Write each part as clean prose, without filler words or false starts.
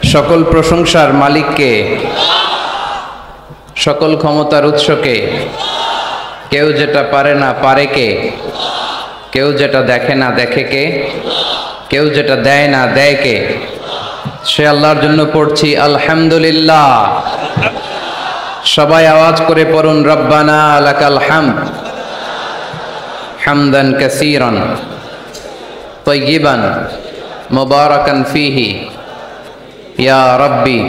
সকল প্রশংসার মালিককে, সকল ক্ষমতার উৎসকে। কেউ যেটা পারে না পারে কে, কেউ যেটা দেখে না দেখে কে, কেউ যেটা দেয় না দেয় কে। সে আল্লাহর জন্য পড়ছি আলহামদুলিল্লাহ। সবাই আওয়াজ করে পড়ুন রব্বানা লাকাল হামদ হামদান কাসীরান তাইয়িবান মুবারাকান ফীহি ইয়া রাব্বি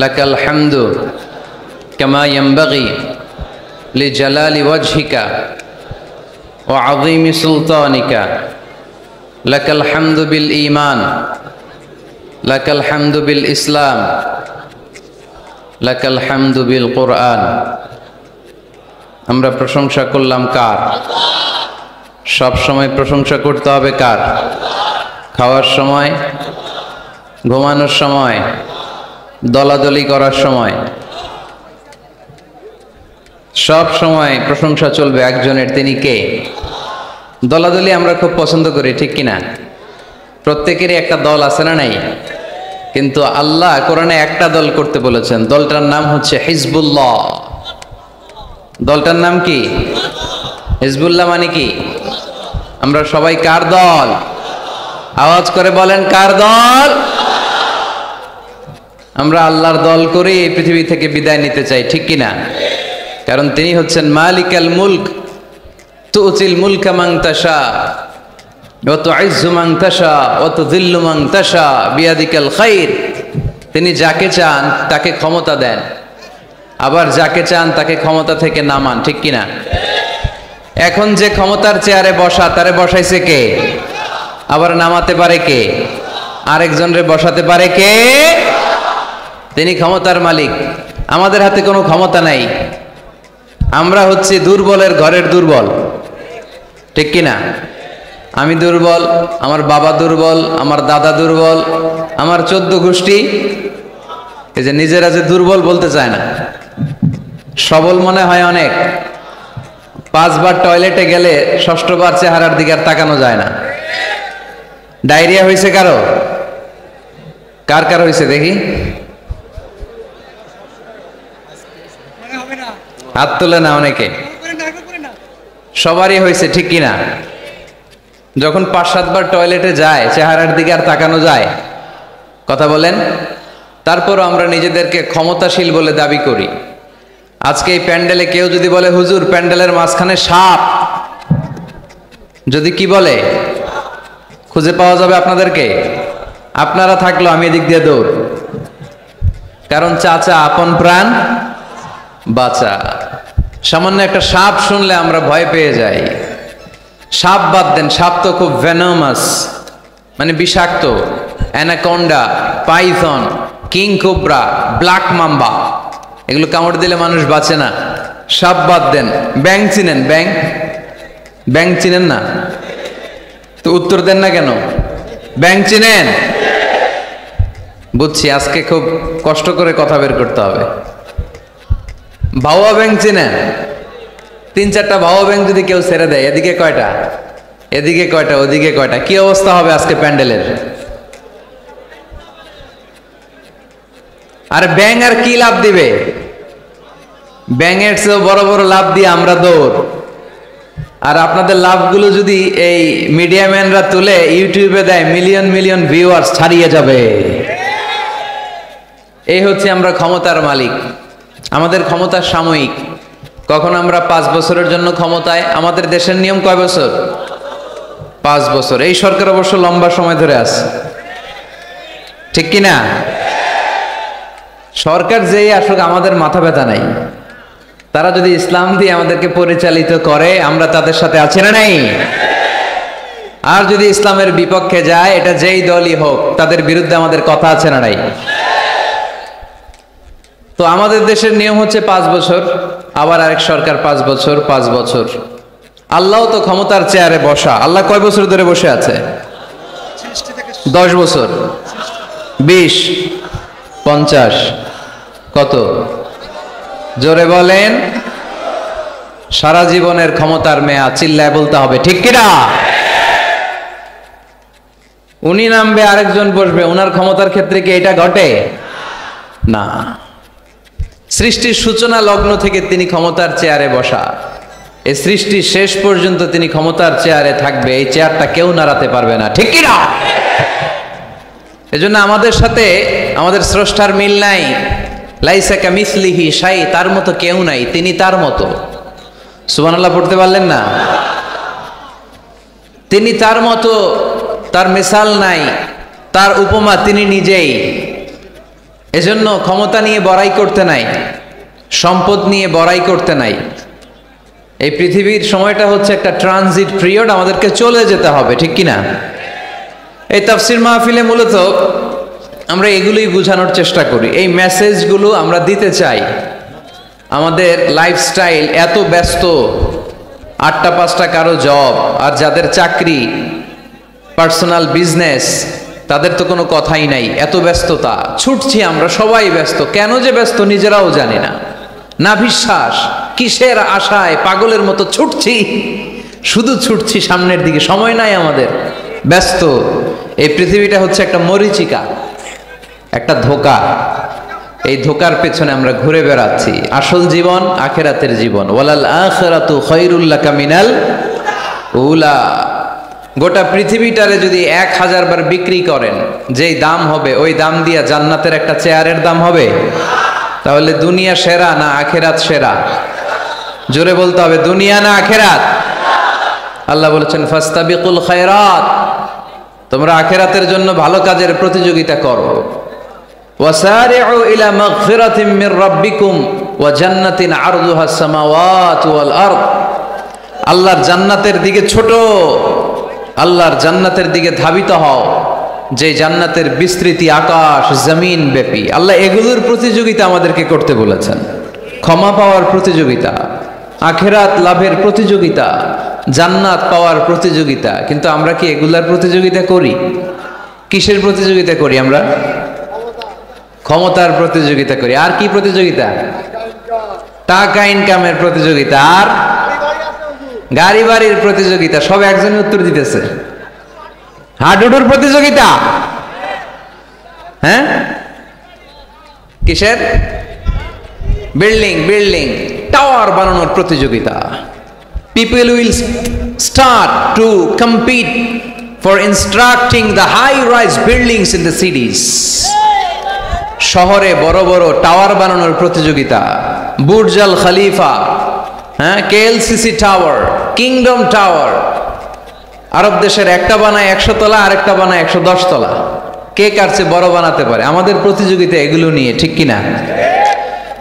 লাকাল হামদু কামা ইয়ানবাগি লিজালালি ওয়াজহিকা ওয়া আযীমি সুলতানিকা। লাকাল হামদু বিল ঈমান, লাকাল হামদু বিল ইসলাম, লাকাল হামদু বিল কুরআন। আমরা প্রশংসা করলাম কার? সব সময় প্রশংসা করতে হবে কার? খাওয়ার সময়, ঘুমানোর সময়, দলাদলি করার সময়, সব সময় প্রশংসা চলবে একজনের। তিনি কে? দলাদলি আমরা খুব পছন্দ করি, ঠিক কিনা? প্রত্যেকেরই একটা দল আছে না নাই? কিন্তু আল্লাহ কোরআনে একটা দল করতে বলেছেন, দলটার নাম হচ্ছে হিজবুল্লাহ। দলটার নাম কি? হিজবুল্লাহ মানে কি? আমরা সবাই কার দল? আওয়াজ করে বলেন কার দল? আমরা আল্লাহর দল করে এই পৃথিবী থেকে বিদায় নিতে চাই, ঠিক কিনা? কারণ তিনি হচ্ছেন মালিকাল মুলক, তুতিল মুলকা মান তাশা ওয়া তুইজ্জু মান তাশা ওয়া তুযিল্লু মান তাশা বিয়াদিকাল খাইর। তিনি যাকে চান তাকে ক্ষমতা দেন, আবার যাকে চান তাকে ক্ষমতা থেকে নামান, ঠিক কিনা? এখন যে ক্ষমতার চেয়ারে বসা, তারে বসাইছে কে? আবার নামাতে পারে কে? আরেকজনরে বসাতে পারে কে? তিনি ক্ষমতার মালিক। আমাদের হাতে কোনো ক্ষমতা নাই। আমরা হচ্ছি দুর্বলের ঘরের দুর্বল, ঠিক কিনা? আমি দুর্বল, আমার বাবা দুর্বল, আমার দাদা দুর্বল, আমার 14 গোষ্ঠী এই যে নিজেরা যে দুর্বল বলতে চায় না, সবল মনে হয় অনেক। 5 বার টয়লেটে গেলে 6ষ্ঠ বার চেহারার দিকে আর তাকানো যায় না। ডায়রিয়া হয়েছে কারো? কার কার হয়েছে দেখি? হাত তুলে না অনেকে। সবারই হয়েছে, ঠিক কিনা? যখন 5-7 বার টয়লেটে যায় চেহারার দিকে আর তাকানো যায়? কথা বলেন। তারপরও আমরা নিজেদেরকে ক্ষমতাশীল বলে দাবি করি। আজকে এই প্যান্ডেলে কেউ যদি বলে হুজুর প্যান্ডেলের মাঝখানে সাপ, যদি কি বলে খুঁজে পাওয়া যাবে আপনাদেরকে? আপনারা থাকলো আমি এদিক দিয়ে দৌড়। কারণ চাচা আপন প্রাণ বাঁচা। সামান্য একটা সাপ শুনলে আমরা ভয় পেয়ে যাই। সাপ বাদ দেন, সাপ তো খুব ভেনোমাস, মানে বিষাক্ত। Anaconda, Python, king cobra, black mamba, এগুলো কামড় দিলে মানুষ বাঁচে না। সাপ বাদ দেন। ব্যাং চিনেন? ব্যাং, ব্যাং চিনেন না তো উত্তর দেন না কেন? ব্যাং চিনেন? বুঝছি আজকে খুব কষ্ট করে কথা বের করতে হবে। ভাওয়া ব্যাং চিনেন? 3-4টা ভাওয়া ব্যাং যদি কেউ ছেড়ে দেয়, এদিকে কয়টা, এদিকে কয়টা, ওদিকে কয়টা, কি অবস্থা হবে আজকে প্যান্ডেলের? আর ব্যাং আর কি লাভ দিবে? ব্যাঙের চেয়েও বড় বড় লাভ দিয়ে আমরা দৌড়। আর আপনাদের লাভগুলো যদি এই মিডিয়াম্যানরা তুলে ইউটিউবে দেয়, মিলিয়ন মিলিয়ন ভিউয়ার্স ছাড়িয়ে যাবে। এই হচ্ছে আমরা ক্ষমতার মালিক। আমাদের ক্ষমতা সাময়িক। কখন আমরা 5 বছরের জন্য ক্ষমতায়। আমাদের দেশের নিয়ম কয় বছর? 5 বছর। এই সরকার অবশ্য লম্বা সময় ধরে আছে, ঠিক কিনা? সরকার যেই আসুক আমাদের মাথা ব্যথা নাই। তারা যদি ইসলাম দিয়ে আমাদেরকে পরিচালিত করে, আমরা তাদের সাথে আছি না নাই? আর যদি ইসলামের বিপক্ষে যায়, এটা যেই দলই হোক, তাদের বিরুদ্ধে আমাদের কথা আছে না নাই? তো আমাদের দেশের নিয়ম হচ্ছে 5 বছর, আবার আরেক সরকার 5 বছর, 5 বছর। আল্লাহ তো ক্ষমতার চেয়ারে বসা। আল্লাহ কয় বছর ধরে বসে আছে? 10 বছর, 20, 50, কত? জোরে বলেন। সারা জীবনের ক্ষমতার মেয়াদ। চিল্লায় বলতে হবে, ঠিক কিনা? উনি নামবে আরেকজন বসবে, উনার ক্ষমতার ক্ষেত্রে কি এটা ঘটে না? সৃষ্টির সূচনা লগ্ন থেকে তিনি ক্ষমতার চেয়ারে বসা, এই সৃষ্টির শেষ পর্যন্ত তিনি ক্ষমতার চেয়ারে থাকবে, এই চেয়ারটা কেউ নাড়াতে পারবে না, ঠিক কি না? এজন্য আমাদের সাথে আমাদের স্রষ্টার মিল নাই। লাইসা কামিসলিহি শাই, তার মতো কেউ নাই, তিনি তার মতো। সুবহানাল্লাহ পড়তে পারলেন না? তিনি তার মতো, তার মিসাল নাই, তার উপমা তিনি নিজেই। এজন্য ক্ষমতা নিয়ে বড়াই করতে নাই, সম্পদ নিয়ে বড়াই করতে নাই। এই পৃথিবীর সময়টা হচ্ছে একটা ট্রানজিট পিরিয়ড, আমাদেরকে চলে যেতে হবে, ঠিক কিনা? এই তাফসির মাহফিলে মূলত আমরা এগুলোই বোঝানোর চেষ্টা করি, এই মেসেজগুলো আমরা দিতে চাই। আমাদের লাইফস্টাইল এত ব্যস্ত, 8টা 5টা কারো জব, আর যাদের চাকরি, পার্সোনাল বিজনেস, তাদের তো কোনো কথাই নাই। এত ব্যস্ততা, ছুটছি আমরা, সবাই ব্যস্ত। কেন যে ব্যস্ত নিজেরাও জানি না, না বিশ্বাস, কিসের আশায় পাগলের মতো ছুটছি, শুধু ছুটছি সামনের দিকে, সময় নাই আমাদের, ব্যস্ত। এই পৃথিবীটা হচ্ছে একটা মরীচিকা, একটা ধোঁকা। এই ধোঁকার পেছনে আমরা ঘুরে বেড়াচ্ছি। আসল জীবন আখিরাতের জীবন। ওয়ালাল আখিরাতু খায়রুল লাকা মিনাল উলা। গোটা পৃথিবীটারে যদি 1000 বার বিক্রি করেন, যেই দাম হবে ওই দাম দিয়া জান্নাতের একটা চেয়ারের দাম হবে? তাহলে দুনিয়া সেরা না আখিরাত সেরা? জোরে বলতে হবে, দুনিয়া না আখিরাত? আল্লাহ বলেছেন ফাস্তাবিকুল খায়রাত, তোমরা আখিরাতের জন্য ভালো কাজের প্রতিযোগিতা করো। ওয়াসারিউ ইলা মাগফিরাতিম মির রাব্বিকুম ওয়া জান্নাতিন আরদুহাস সামাওয়াতু ওয়াল আরদ। আল্লাহর জান্নাতের দিকে ছোট, আল্লাহর জান্নাতের দিকে ধাবিত হও, যে জান্নাতের বিস্তৃতি আকাশ জমিন ব্যাপী। আল্লাহ এগুলোর প্রতিযোগিতা আমাদেরকে করতে বলেছেন। ক্ষমা পাওয়ার প্রতিযোগিতা, আখিরাত লাভের প্রতিযোগিতা, জান্নাত পাওয়ার প্রতিযোগিতা। কিন্তু আমরা কি এগুলার প্রতিযোগিতা করি? কিসের প্রতিযোগিতা করি আমরা? ক্ষমতার প্রতিযোগিতা করি। আর কি প্রতিযোগিতা? টাকা ইনকামের প্রতিযোগিতা, আর গাড়ি বাড়ির প্রতিযোগিতা। সব একজনই উত্তর দিতেছে। হাডুডুর প্রতিযোগিতা, হ্যাঁ? কিসের? বিল্ডিং বিল্ডিং টাওয়ার বানানোর প্রতিযোগিতা। People will start to compete for constructing the high-rise buildings in the cities. শহরে বড় বড় টাওয়ার বানানোর প্রতিযোগিতা। বুর্জ আল খলিফা, হ্যাঁ, কেএলসিসি টাওয়ার, কিংডম টাওয়ার। আরব দেশের একটা বানায় 100 তলা, আরেকটা বানায় 110 তলা। কে কার চেয়ে বড় বানাতে পারে? আমাদের প্রতিযোগিতা এগুলো নিয়ে, ঠিক কিনা?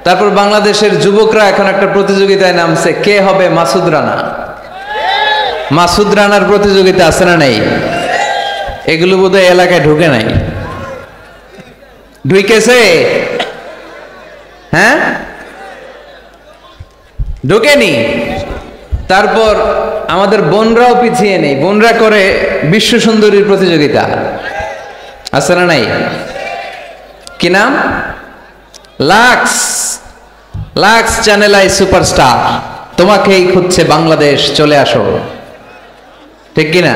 তারপর বাংলাদেশের যুবকরা এখন একটা প্রতিযোগিতায় নামছে, কে হবে মাসুদ রানা। মাসুদ রানার প্রতিযোগিতা আছে না নাই? এগুলো বোধহয় এলাকায় ঢুকে নাই। ঢুকেছে? হ্যাঁ, ঢুকেনি। তারপর আমাদের বোনরাও পিছিয়ে নেই, বোনরা করে বিশ্ব সুন্দরীর প্রতিযোগিতা, আছে না নাই? কি নাম? Lux. Lux channel i superstar, তোমাকেই খুঁজছে বাংলাদেশ, চলে আসো, ঠিক কিনা?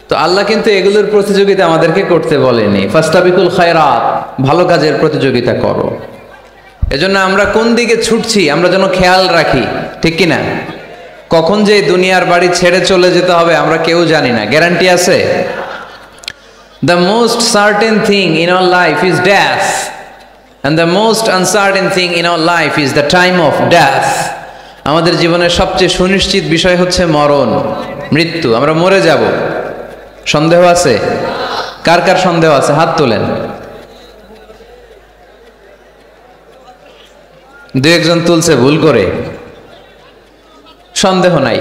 তো আল্লাহ কিন্তু এগুলোর প্রতিযোগিতা আমাদেরকে করতে বলেনি। ফাস্তাবিকুল খায়রাত, ভালো কাজের প্রতিযোগিতা করো। এজন্য আমরা কোন দিকে ছুটছি আমরা যেন খেয়াল রাখি, ঠিক কিনা? কখন যে দুনিয়ার বাড়ি ছেড়ে চলে যেতে হবে আমরা কেউ জানি না, গ্যারান্টি আছে? The most certain thing in our life is death, and the most uncertain thing in our life is the time of death. আমাদের জীবনের সবচেয়ে সুনিশ্চিত বিষয় হচ্ছে মরণ, মৃত্যু। আমরা মরে যাব। সন্দেহ আছে? কার কার সন্দেহ আছে? হাত তোলেন। 2-1 জন তুলছে ভুল করে। সন্দেহ নাই,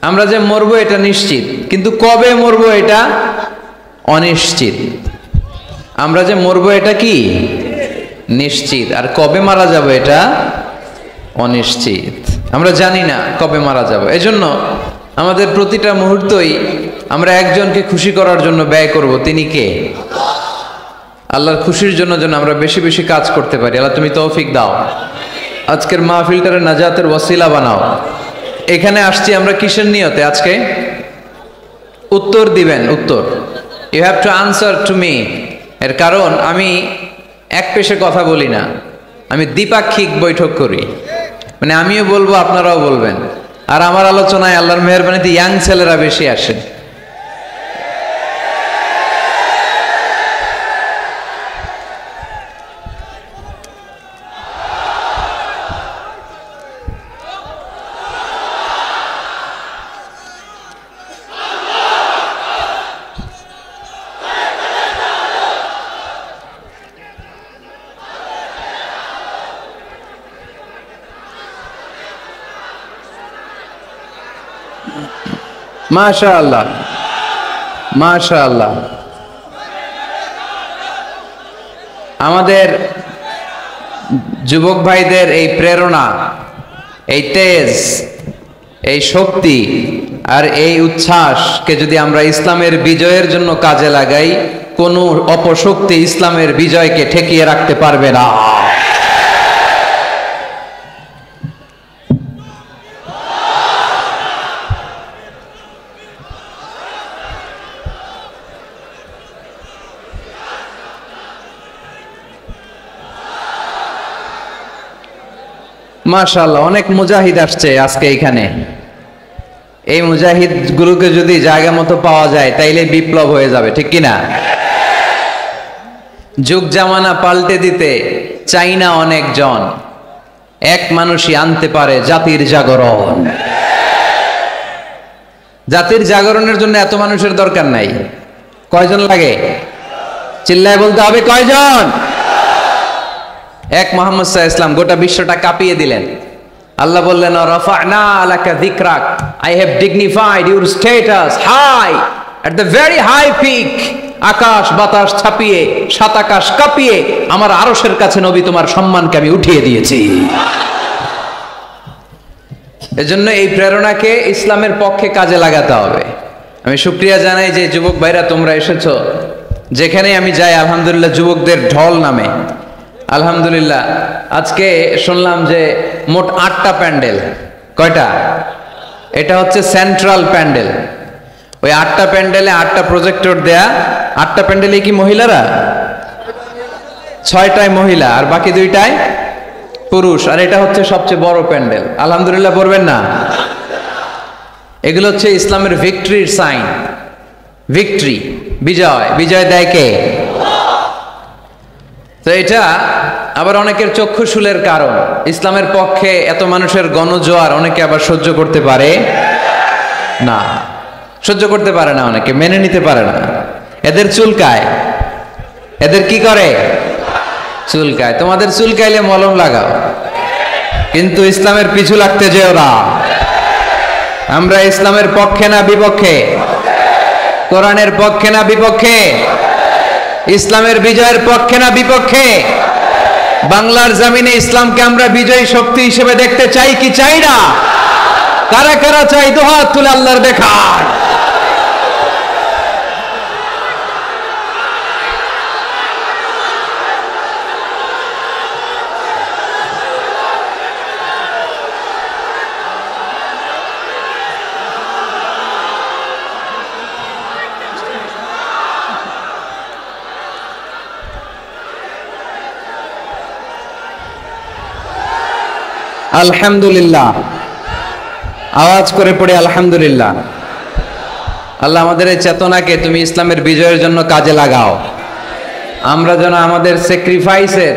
আমরা যে মরবো এটা নিশ্চিত, কিন্তু কবে মরবো এটা অনিশ্চিত। আমরা যে মরবো এটা কি নিশ্চিত, আর কবে মারা যাব এটা অনিশ্চিত। আমরা জানি না কবে মারা যাব। এজন্য আমাদের প্রতিটা মুহূর্তই আমরা একজনকে খুশি করার জন্য ব্যয় করব। তিনি কে? আল্লাহর খুশির জন্য যেন আমরা বেশি বেশি কাজ করতে পারি। আল্লাহ তুমি তৌফিক দাও। আজকের মাহফিলটারে নাজাতের ওয়াসিলা বানাও। এখানে আসছি আমরা কিসের নিয়তে? আজকে উত্তর দিবেন, উত্তর you have to answer to me. এর কারণ আমি এক পেশে কথা বলি না, আমি দ্বিপাক্ষিক বৈঠক করি, মানে আমিও বলবো আপনারাও বলবেন। আর আমার আলোচনায় আল্লাহর মেহেরবানিতে ইয়াং ছেলেরা বেশি আসে। মাশাআল্লাহ, মাশাআল্লাহ। আমাদের যুবক ভাইদের এই প্রেরণা, এই তেজ, এই শক্তি আর এই উচ্ছ্বাসকে যদি আমরা ইসলামের বিজয়ের জন্য কাজে লাগাই, কোনো অপশক্তি ইসলামের বিজয়কে ঠেকিয়ে রাখতে পারবে না। মাশাআল্লাহ, অনেক মুজাহিদ আসছে আজকে এখানে। এই মুজাহিদ গুলোকে যদি জায়গা মতো পাওয়া যায় তাইলে বিপ্লব হয়ে যাবে, ঠিক কিনা? যুগ জামানা পাল্টে দিতে চাই না অনেকজন, এক মানুষই আনতে পারে জাতির জাগরণ। জাতির জাগরণের জন্য এত মানুষের দরকার নাই। কয়জন লাগে? চিল্লায় বলতে হবে, কয়জন? এক মুহাম্মদ সাল্লাল্লাহু আলাইহি ওয়াসাল্লাম গোটা বিশ্বটা কাঁপিয়ে দিলেন। আল্লাহ বললেন, রাফা'না লাকা যিকরাক, I have dignified your status high at the very high peak. আকাশ বাতাস ছাপিয়ে, সাত আকাশ কাঁপিয়ে আমার আরশের কাছে নবী তোমার সম্মানকে আমি উঠিয়ে দিয়েছি। এজন্য এই প্রেরণাকে ইসলামের পক্ষে কাজে লাগাতে হবে। আমি শুকরিয়া জানাই যে যুবক ভাইরা তোমরা এসেছো। যেখানে আমি যাই আলহামদুলিল্লাহ যুবকদের ঢল নামে। আলহামদুলিল্লাহ আজকে শুনলাম যে মোট 8টা প্যান্ডেল। কয়টা? এটা হচ্ছে সেন্ট্রাল প্যান্ডেল। ওই 8টা প্যান্ডেলে 8টা প্রজেক্টর দেয়া। 8টা প্যান্ডেলে কি মহিলারা? 6টায় মহিলা আর বাকি 2টায় পুরুষ। আর এটা হচ্ছে সবচেয়ে বড় প্যান্ডেল। আলহামদুলিল্লাহ বলবেন না? এগুলো হচ্ছে ইসলামের ভিক্টরির সাইন। ভিক্টরি, বিজয়। বিজয় দেয় কে? তো এটা আবার অনেকের চক্ষুশূলের কারণ। ইসলামের পক্ষে এত মানুষের গণজোয়ার অনেকে আবার সহ্য করতে পারে না, সহ্য করতে পারে না, অনেকে মেনে নিতে পারে না। এদের চুলকায়। এদের কি করে? চুলকায়। তোমাদের চুলকাইলে মলম লাগাও, কিন্তু ইসলামের পিছু লাগতে যেও না। আমরা ইসলামের পক্ষে না বিপক্ষে? কোরআনের পক্ষে না বিপক্ষে? ইসলামের বিজয়ের পক্ষে না বিপক্ষে? বাংলার জমিনে ইসলামকে আমরা বিজয়ী শক্তি হিসেবে দেখতে চাই কি চাই না? কারা কারা চাই দুহাত তুলে আল্লাহর দেখান। আলহামদুলিল্লাহ, আওয়াজ করে পড়ে আলহামদুলিল্লাহ। আল্লাহ আমাদের এই চেতনাকে তুমি ইসলামের বিজয়ের জন্য কাজে লাগাও। আমরা যেন আমাদের স্যাক্রিফাইসের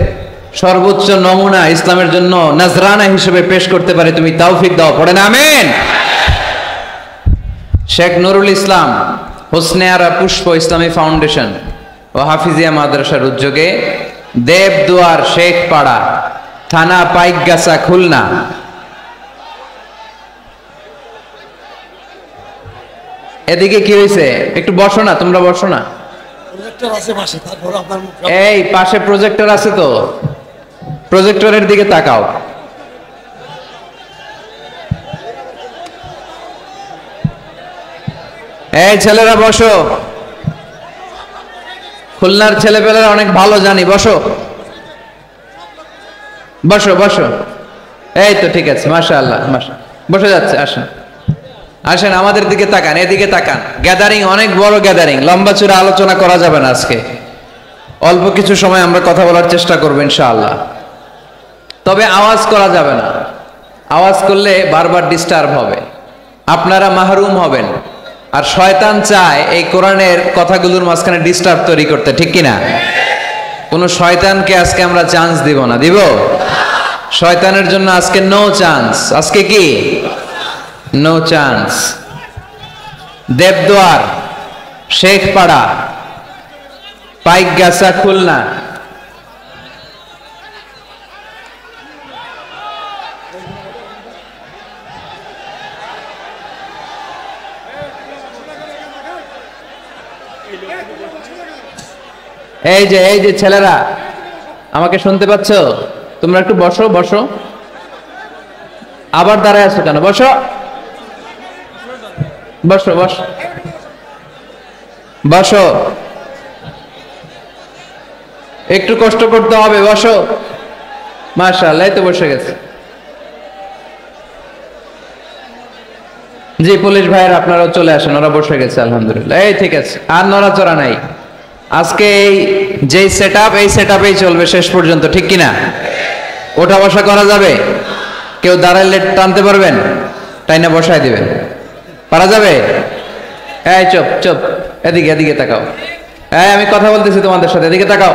সর্বোচ্চ নমুনা ইসলামের জন্য নাজরানা হিসেবে পেশ করতে পারে তুমি তৌফিক দাও। পড়েন আমিন। শেখ নুরুল ইসলাম হোসনে আরা পুষ্প ইসলামী ফাউন্ডেশন ও হাফিজিয়া মাদ্রাসার উদ্যোগে দেবদুয়ার শেখ পাড়া, থানা পাইকগাছা, খুলনা, এদিকে কি হয়েছে? একটু বসো না, তোমরা বসো না। এই পাশে প্রজেক্টর আছে তো, প্রজেক্টরের দিকে তাকাও। এই ছেলেরা বসো। খুলনার ছেলেপেলেরা অনেক ভালো জানি। বসো বসো বসো। এই তো ঠিক আছে, মাশাআল্লাহ, বসে যাচ্ছে। আসেন আসেন আমাদের দিকে তাকান, এদিকে তাকান। গ্যাদারিং অনেক বড় গ্যাদারিং, লম্বা চূড়া আলোচনা করা যাবে না আজকে। অল্প কিছু সময় আমরা কথা বলার চেষ্টা করবো ইনশাআল্লাহ। তবে আওয়াজ করা যাবে না, আওয়াজ করলে বারবার ডিস্টার্ব হবে, আপনারা মাহরুম হবেন। আর শয়তান চায় এই কোরআনের কথাগুলোর মাঝখানে ডিস্টার্ব তৈরি করতে, ঠিক কিনা? কোন শয়তানকে আজকে আমরা চান্স দিব না, দিব? শয়তানের জন্য আজকে নো চান্স। আজকে কি নো চান্স? দেবদুয়ার, শেখপাড়া, পাইকগাছা, খুলনা, এই যে ছেলেরা আমাকে শুনতে পাচ্ছ? তোমরা একটু বসো বসো। আবার দাঁড়ায় আছো কেন? বসো বসো বসো বসো, একটু কষ্ট করতে হবে, বসো। মাশাআল্লাহ, এই তো বসে গেছে। জি পুলিশ ভাইয়ের আপনারাও চলে আসেন, ওরা বসে গেছে আলহামদুলিল্লাহ। এই ঠিক আছে, আর নড়াচড়া নাই। আজকে এই যে সেটআপ, এই সেটআপেই চলবে শেষ পর্যন্ত, ঠিক কিনা? ওঠা বসা করা যাবে? কেউ দাঁড়াইলে টানতে পারবেন? টাইনা বসায় দিবেন, পারা যাবে? এই চুপ চুপ, এদিকে এদিকে তাকাও। এই আমি কথা বলতেছি তোমাদের সাথে, এদিকে তাকাও,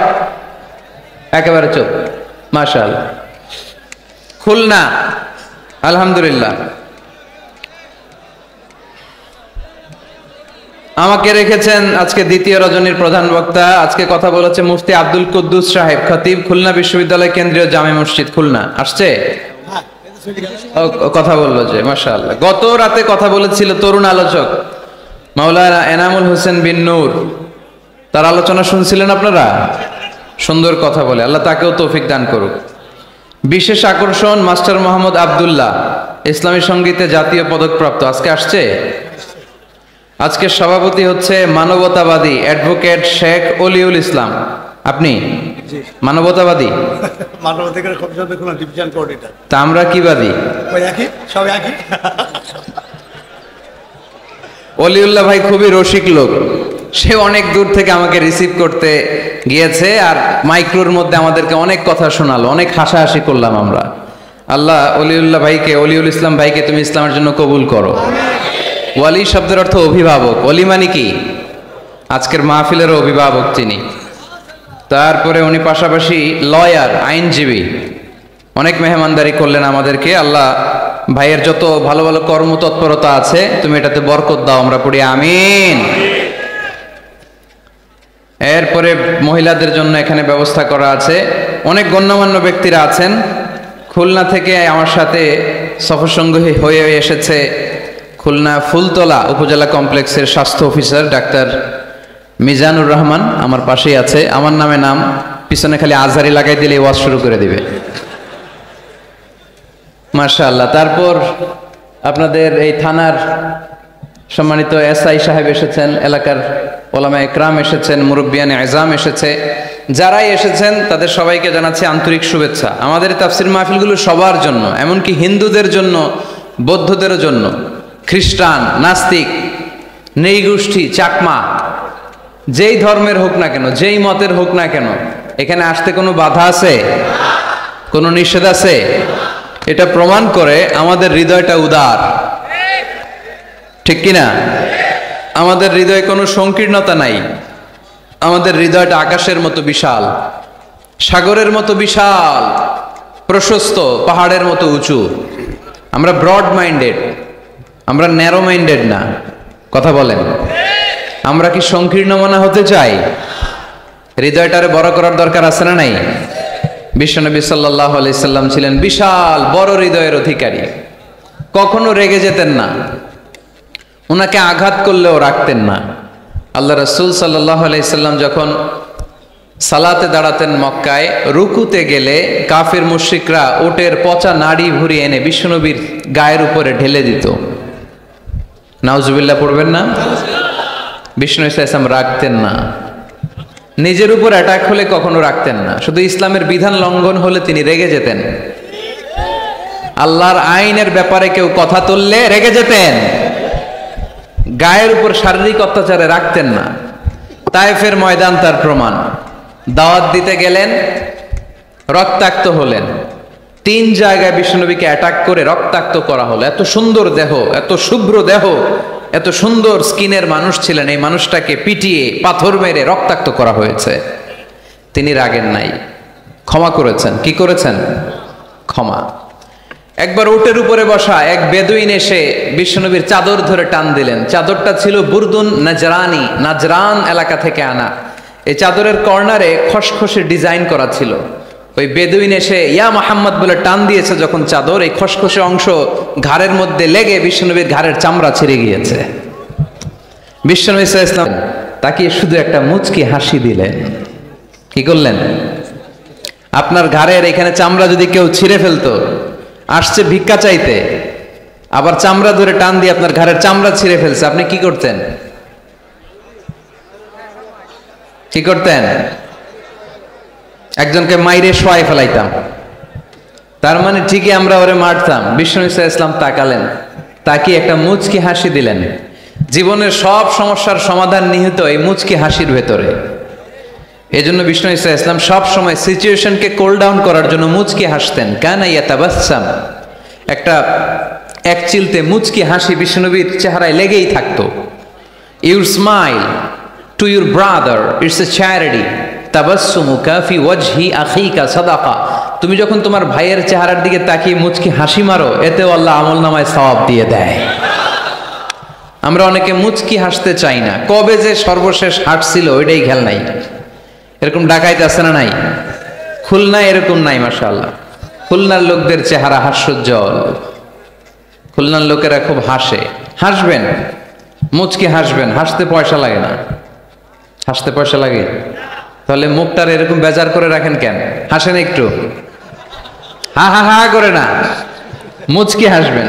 একেবারে চুপ। মাশাআল্লাহ। খুলনা, আলহামদুলিল্লাহ। আমাকে রেখেছেন আজকে দ্বিতীয় রজনীর প্রধান বক্তা। আজকে কথা বলেছে মুফতি আব্দুল কুদ্দুস সাহেব, খতিব, খুলনা বিশ্ববিদ্যালয় কেন্দ্রীয় জামে মসজিদ খুলনা। আসছে? কথা বললো যে, মাশাআল্লাহ। গত রাতে কথা বলেছিল তরুণ আলোচক মাওলানা এনামুল হোসেন বিন নূর, তার আলোচনা শুনছিলেন আপনারা? সুন্দর কথা বলে, আল্লাহ তাকেও তৌফিক দান করুক। বিশেষ আকর্ষণ মাস্টার মোহাম্মদ আব্দুল্লাহ, ইসলামী সঙ্গীতে জাতীয় পদকপ্রাপ্ত, আজকে আসছে। আজকের সভাপতি হচ্ছে মানবতাবাদী অ্যাডভোকেট শেখ অলিউল ইসলাম। আপনি মানবতাবাদী? তা আমরা কি বাদী? অলিউল্লাহ ভাই খুবই রসিক লোক, সে অনেক দূর থেকে আমাকে রিসিভ করতে গিয়েছে, আর মাইক্রোর মধ্যে আমাদেরকে অনেক কথা শোনালো, অনেক হাসাহাসি করলাম আমরা। আল্লাহ অলিউল্লাহ ভাইকে, অলিউল ইসলাম ভাইকে তুমি ইসলামের জন্য কবুল করো। ওয়ালি শব্দের অর্থ অভিভাবক, ওলি মানে কি? আজকের মাহফিলেরও অভিভাবক তিনি। তারপরে উনি পাশাপাশি লয়ার, আইনজীবী, অনেক মেহমানদারি করলেন আমাদেরকে। আল্লাহ ভাইয়ের যত ভালো ভালো কর্মতৎপরতা আছে তুমি এটাতে বরকত দাও, আমরা পড়ি আমিন। এরপরে মহিলাদের জন্য এখানে ব্যবস্থা করা আছে। অনেক গণ্যমান্য ব্যক্তিরা আছেন। খুলনা থেকে আমার সাথে সফরসঙ্গী হয়ে এসেছে খুলনা ফুলতলা উপজেলা কমপ্লেক্সের স্বাস্থ্য অফিসার ডাক্তার মিজানুর রহমান, আমার পাশেই আছে। আমার নামে নাম, পিছনে খালি আজহারি লাগাই দিলে ওয়াজ শুরু করে দিবে। মাশাআল্লাহ। তারপর আপনাদের এই থানার সম্মানিত এসআই সাহেব এসেছেন, এলাকার ওলামা একরাম এসেছেন, মুরব্বিয়ানে আযম এসেছে। যারাই এসেছেন তাদের সবাইকে জানাচ্ছি আন্তরিক শুভেচ্ছা। আমাদের তাফসির মাহফিলগুলো সবার জন্য, এমনকি হিন্দুদের জন্য, বৌদ্ধদের জন্য, খ্রিস্টান, নাস্তিক, নৃগোষ্ঠী, চাকমা, যেই ধর্মের হোক না কেন, যেই মতের হোক না কেন, এখানে আসতে কোনো বাধা আছে? কোনো নিষেধ আছে? এটা প্রমাণ করে আমাদের হৃদয়টা উদার, ঠিক কিনা? আমাদের হৃদয়ে কোনো সংকীর্ণতা নাই। আমাদের হৃদয়টা আকাশের মতো বিশাল, সাগরের মতো বিশাল, প্রশস্ত, পাহাড়ের মতো উঁচু। আমরা ব্রড মাইন্ডেড, আমরা ন্যারো মাইন্ডেড না। কথা বলেন, আমরা কি সংকীর্ণ মনা হতে চাই? হৃদয়টারে বড় করার দরকার আছে না নাই? বিশ্বনবী সাল্লাল্লাহু আলাইহি সাল্লাম ছিলেন বিশাল বড় হৃদয়ের অধিকারী, কখনো রেগে যেতেন না, ওনাকে আঘাত করলেও রাখতেন না। আল্লাহ রাসূল সাল্লাল্লাহু আলাইহি সাল্লাম যখন সালাতে দাঁড়াতেন মক্কায়, রুকুতে গেলে কাফির মুশরিকরা ওটের পচা নাড়ি ভুড়ি এনে বিশ্বনবীর গায়ের উপরে ঢেলে দিত। নাউজুবিল্লাহ পড়বেন না? বিষ্ণু ইসলাম রাখতেন না, নিজের উপর অ্যাটাক হলে কখনো রাখতেন না, শুধু ইসলামের বিধান লঙ্ঘন হলে তিনি রেগে যেতেন। আল্লাহর আইনের ব্যাপারে কেউ কথা তুললে রেগে যেতেন। গায়ের উপর শারীরিক অত্যাচারে রাখতেন না। তায়েফের ময়দান তার প্রমাণ। দাওয়াত দিতে গেলেন, রক্তাক্ত হলেন। 3 জায়গায় বিশ্বনবীকে অ্যাটাক করে রক্তাক্ত করা হলো। এত সুন্দর দেহ, এত শুভ্র দেহ, এত সুন্দর স্কিনের মানুষ ছিলেন, এই মানুষটাকে পিটিয়ে পাথর মেরে রক্তাক্ত করা হয়েছে। তিনি রাগেন নাই, ক্ষমা করেছেন। কি করেছেন? ক্ষমা। একবার উটের উপরে বসা এক বেদুইন এসে বিশ্বনবীর চাদর ধরে টান দিলেন। চাদরটা ছিল বুরদুন নাজরানি, নাজরান এলাকা থেকে আনা। এই চাদরের কর্নারে খসখসে ডিজাইন করা ছিল। ওই বেদুইন এসে ইয়া মুহাম্মদ বলে টান দিয়েছে যখন চাদর, এই খসখসে অংশ ঘাড়ের মধ্যে লেগে বিশ্বনবীর ঘাড়ের চামড়া ছিঁড়ে গিয়েছে। বিশ্বনবী সাল্লাল্লাহু আলাইহি ওয়াসাল্লাম তাকে শুধু একটা মুচকি হাসি দিলেন। কি করলেন? আপনার ঘাড়ের এখানে চামড়া যদি কেউ ছিঁড়ে ফেলতো, আসছে ভিক্ষা চাইতে, আবার চামড়া ধরে টান দিয়ে আপনার ঘাড়ের চামড়া ছিঁড়ে ফেলছে, আপনি কি করতেন? কি করতেন? একজনকে মাইরে শোয়াই ফেলাইতাম। তার মানে ঠিকই আমরা ওরে মারতাম। বিশ্বনবী সাল্লাল্লাহু আলাইহি ওয়াসাল্লাম তাকালেন, তাকিয়ে একটা মুচকি হাসি দিলেন। জীবনের সব সমস্যার সমাধান নিহিত এই মুচকি হাসির ভেতরে। এই জন্য বিশ্বনবী সাল্লাল্লাহু আলাইহি ওয়াসাল্লাম সব সময় সিচুয়েশনকে কোল ডাউন করার জন্য মুচকি হাসতেন। কানা ইয়াতাবাসসাম, একটা এক চিলতে মুচকি হাসি বিশ্বনবীর চেহারায় লেগেই থাকতো। Your smile to your brother it's a charity, তাবাসসুমুকা ফি ওয়াজহি আখিকা সাদাকা। তুমি যখন তোমার ভাইয়ের চেহারার দিকে তাকিয়ে মুচকি হাসি মারো, এতেও আল্লাহ আমলনামায় সওয়াব দিয়ে দেয়। আমরা অনেকে মুচকি হাসতে চাই না। কবে যে সর্বশেষ হাসছিল ওইটাই খেয়াল নাই। এরকম ডাকাইত আছে না নাই? খুলনায় এরকম নাই মাশাআল্লাহ। খুলনার লোকদের চেহারা হাস্যোজ্জ্বল। খুলনার লোকেরা খুব হাসে। হাসবেন, মুচকি হাসবেন, হাসতে পয়সা লাগে না। হাসতে পয়সা লাগে? তাহলে মুখটার এরকম বেজার করে রাখেন কেন? হাসেন একটু, হা হা হা করে না, মুচকি হাসবেন।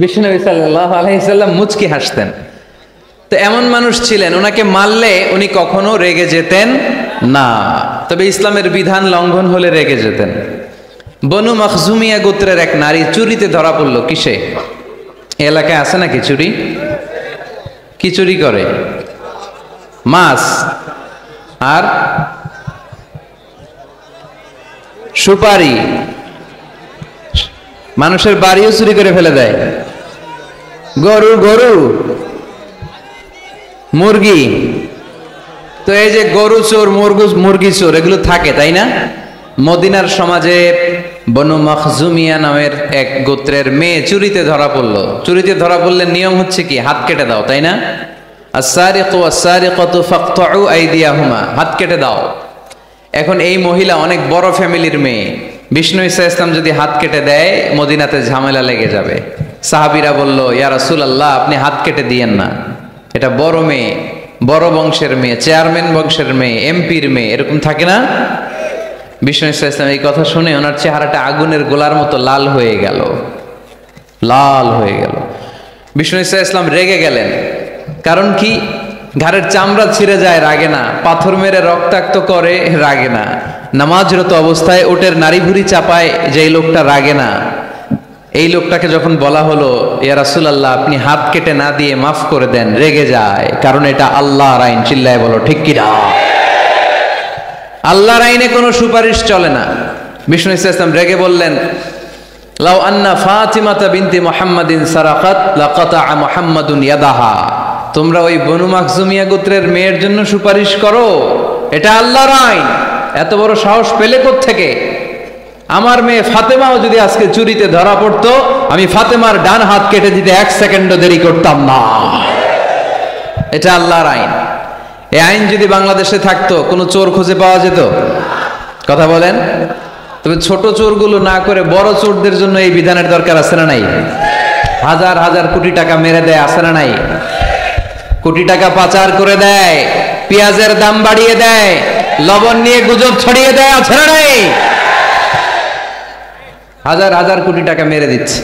বিশ্বনবী সাল্লাল্লাহু আলাইহি ওয়াসাল্লাম মুচকি হাসতেন। তো এমন মানুষ ছিলেন, ওনাকে মারলে উনি কখনো রেগে যেতেন না, তবে ইসলামের বিধান লঙ্ঘন হলে রেগে যেতেন। বনু মখজুমিয়া গোত্রের এক নারী চুরিতে ধরা পড়ল। কিসে? এলাকায় আছে নাকি চুরি? কি চুরি করে? মাছ আর সুপারি। মানুষের বাড়িও চুরি করে ফেলে দেয়। গরু গরু মুরগি। তো এই যে গরু চোর, মুরগি চোর, এগুলো থাকে তাই না? মদিনার সমাজে বনু মখজুমিয়া নামের এক গোত্রের মেয়ে চুরিতে ধরা পড়লো। চুরিতে ধরা পড়লে নিয়ম হচ্ছে কি? হাত কেটে দাও, তাই না? আস-সারিকু ওয়াস-সারিকাতু ফাকতাউ আইদিয়াহুমা, হাত কেটে দাও। এখন এই মহিলা অনেক বড় ফ্যামিলির মেয়ে। বিষ্ণু ঈসা ইসলাম যদি হাত কেটে দেয়, মদিনাতে ঝামেলা লেগে যাবে। সাহাবীরা বলল, ইয়া রাসূলুল্লাহ, আপনি হাত কেটে দিয়েন না, এটা বড় মেয়ে, বড় বংশের মেয়ে, চেয়ারম্যান বংশের মেয়ে, এমপির মেয়ে, এরকম থাকে না? বিষ্ণু ঈসা ইসলাম এই কথা শুনে ওনার চেহারাটা আগুনের গোলার মতো লাল হয়ে গেল, লাল হয়ে গেল। বিষ্ণু ঈসা ইসলাম রেগে গেলেন। কারণ কি? ঘাড়ের চামড়া ছিঁড়ে যায়, রাগে না। পাথর মেরে রক্তাক্ত করে, রাগে না। নামাজরত অবস্থায় ওটের নারী ভুঁড়ি চাপায় যে লোকটা, রাগে না। এই লোকটাকে যখন বলা হলো, ইয়া রাসূলুল্লাহ, আপনি হাত কেটে না দিয়ে মাফ করে দেন, রেগে যায়। কারণ এটা আল্লাহর আইন। চিল্লায় বলো ঠিক কি না? আল্লাহর আইনে কোনো সুপারিশ চলে না। বিষ্ণু ইসলাম রেগে বললেন, লাউ আন্না ফাতিমাতা বিনতি মুহাম্মাদিন সারাকাত লাকাতা মুহাম্মাদুন ইয়াদাহা। তোমরা ওই বনু মখজুমিয়া গোত্রের মেয়ের জন্য সুপারিশ করো, এটা আল্লাহর আইন। এত বড় সাহস পেলে কোত্থেকে? আমার মেয়ে ফাতেমাও যদি আজকে চুরিতে ধরা পড়তো, আমি ফাতেমার ডান হাত কেটে দিতে 1 সেকেন্ডও দেরি করতাম না। এটা আল্লাহর আইন। এই আইন যদি বাংলাদেশে থাকতো, কোনো চোর খুঁজে পাওয়া যেত? কথা বলেন। তবে ছোট চোরগুলো না করে বড় চোরদের জন্য এই বিধানের দরকার আছে না নাই? হাজার হাজার কোটি টাকা মেরে দেয়, আছে না নাই? কোটি টাকা পাচার করে দেয়, পেঁয়াজের দাম বাড়িয়ে দেয়, লবণ নিয়ে গুজব ছড়িয়ে দেয়, আছে না নাই? হাজার হাজার কোটি টাকা মেরে দিচ্ছে,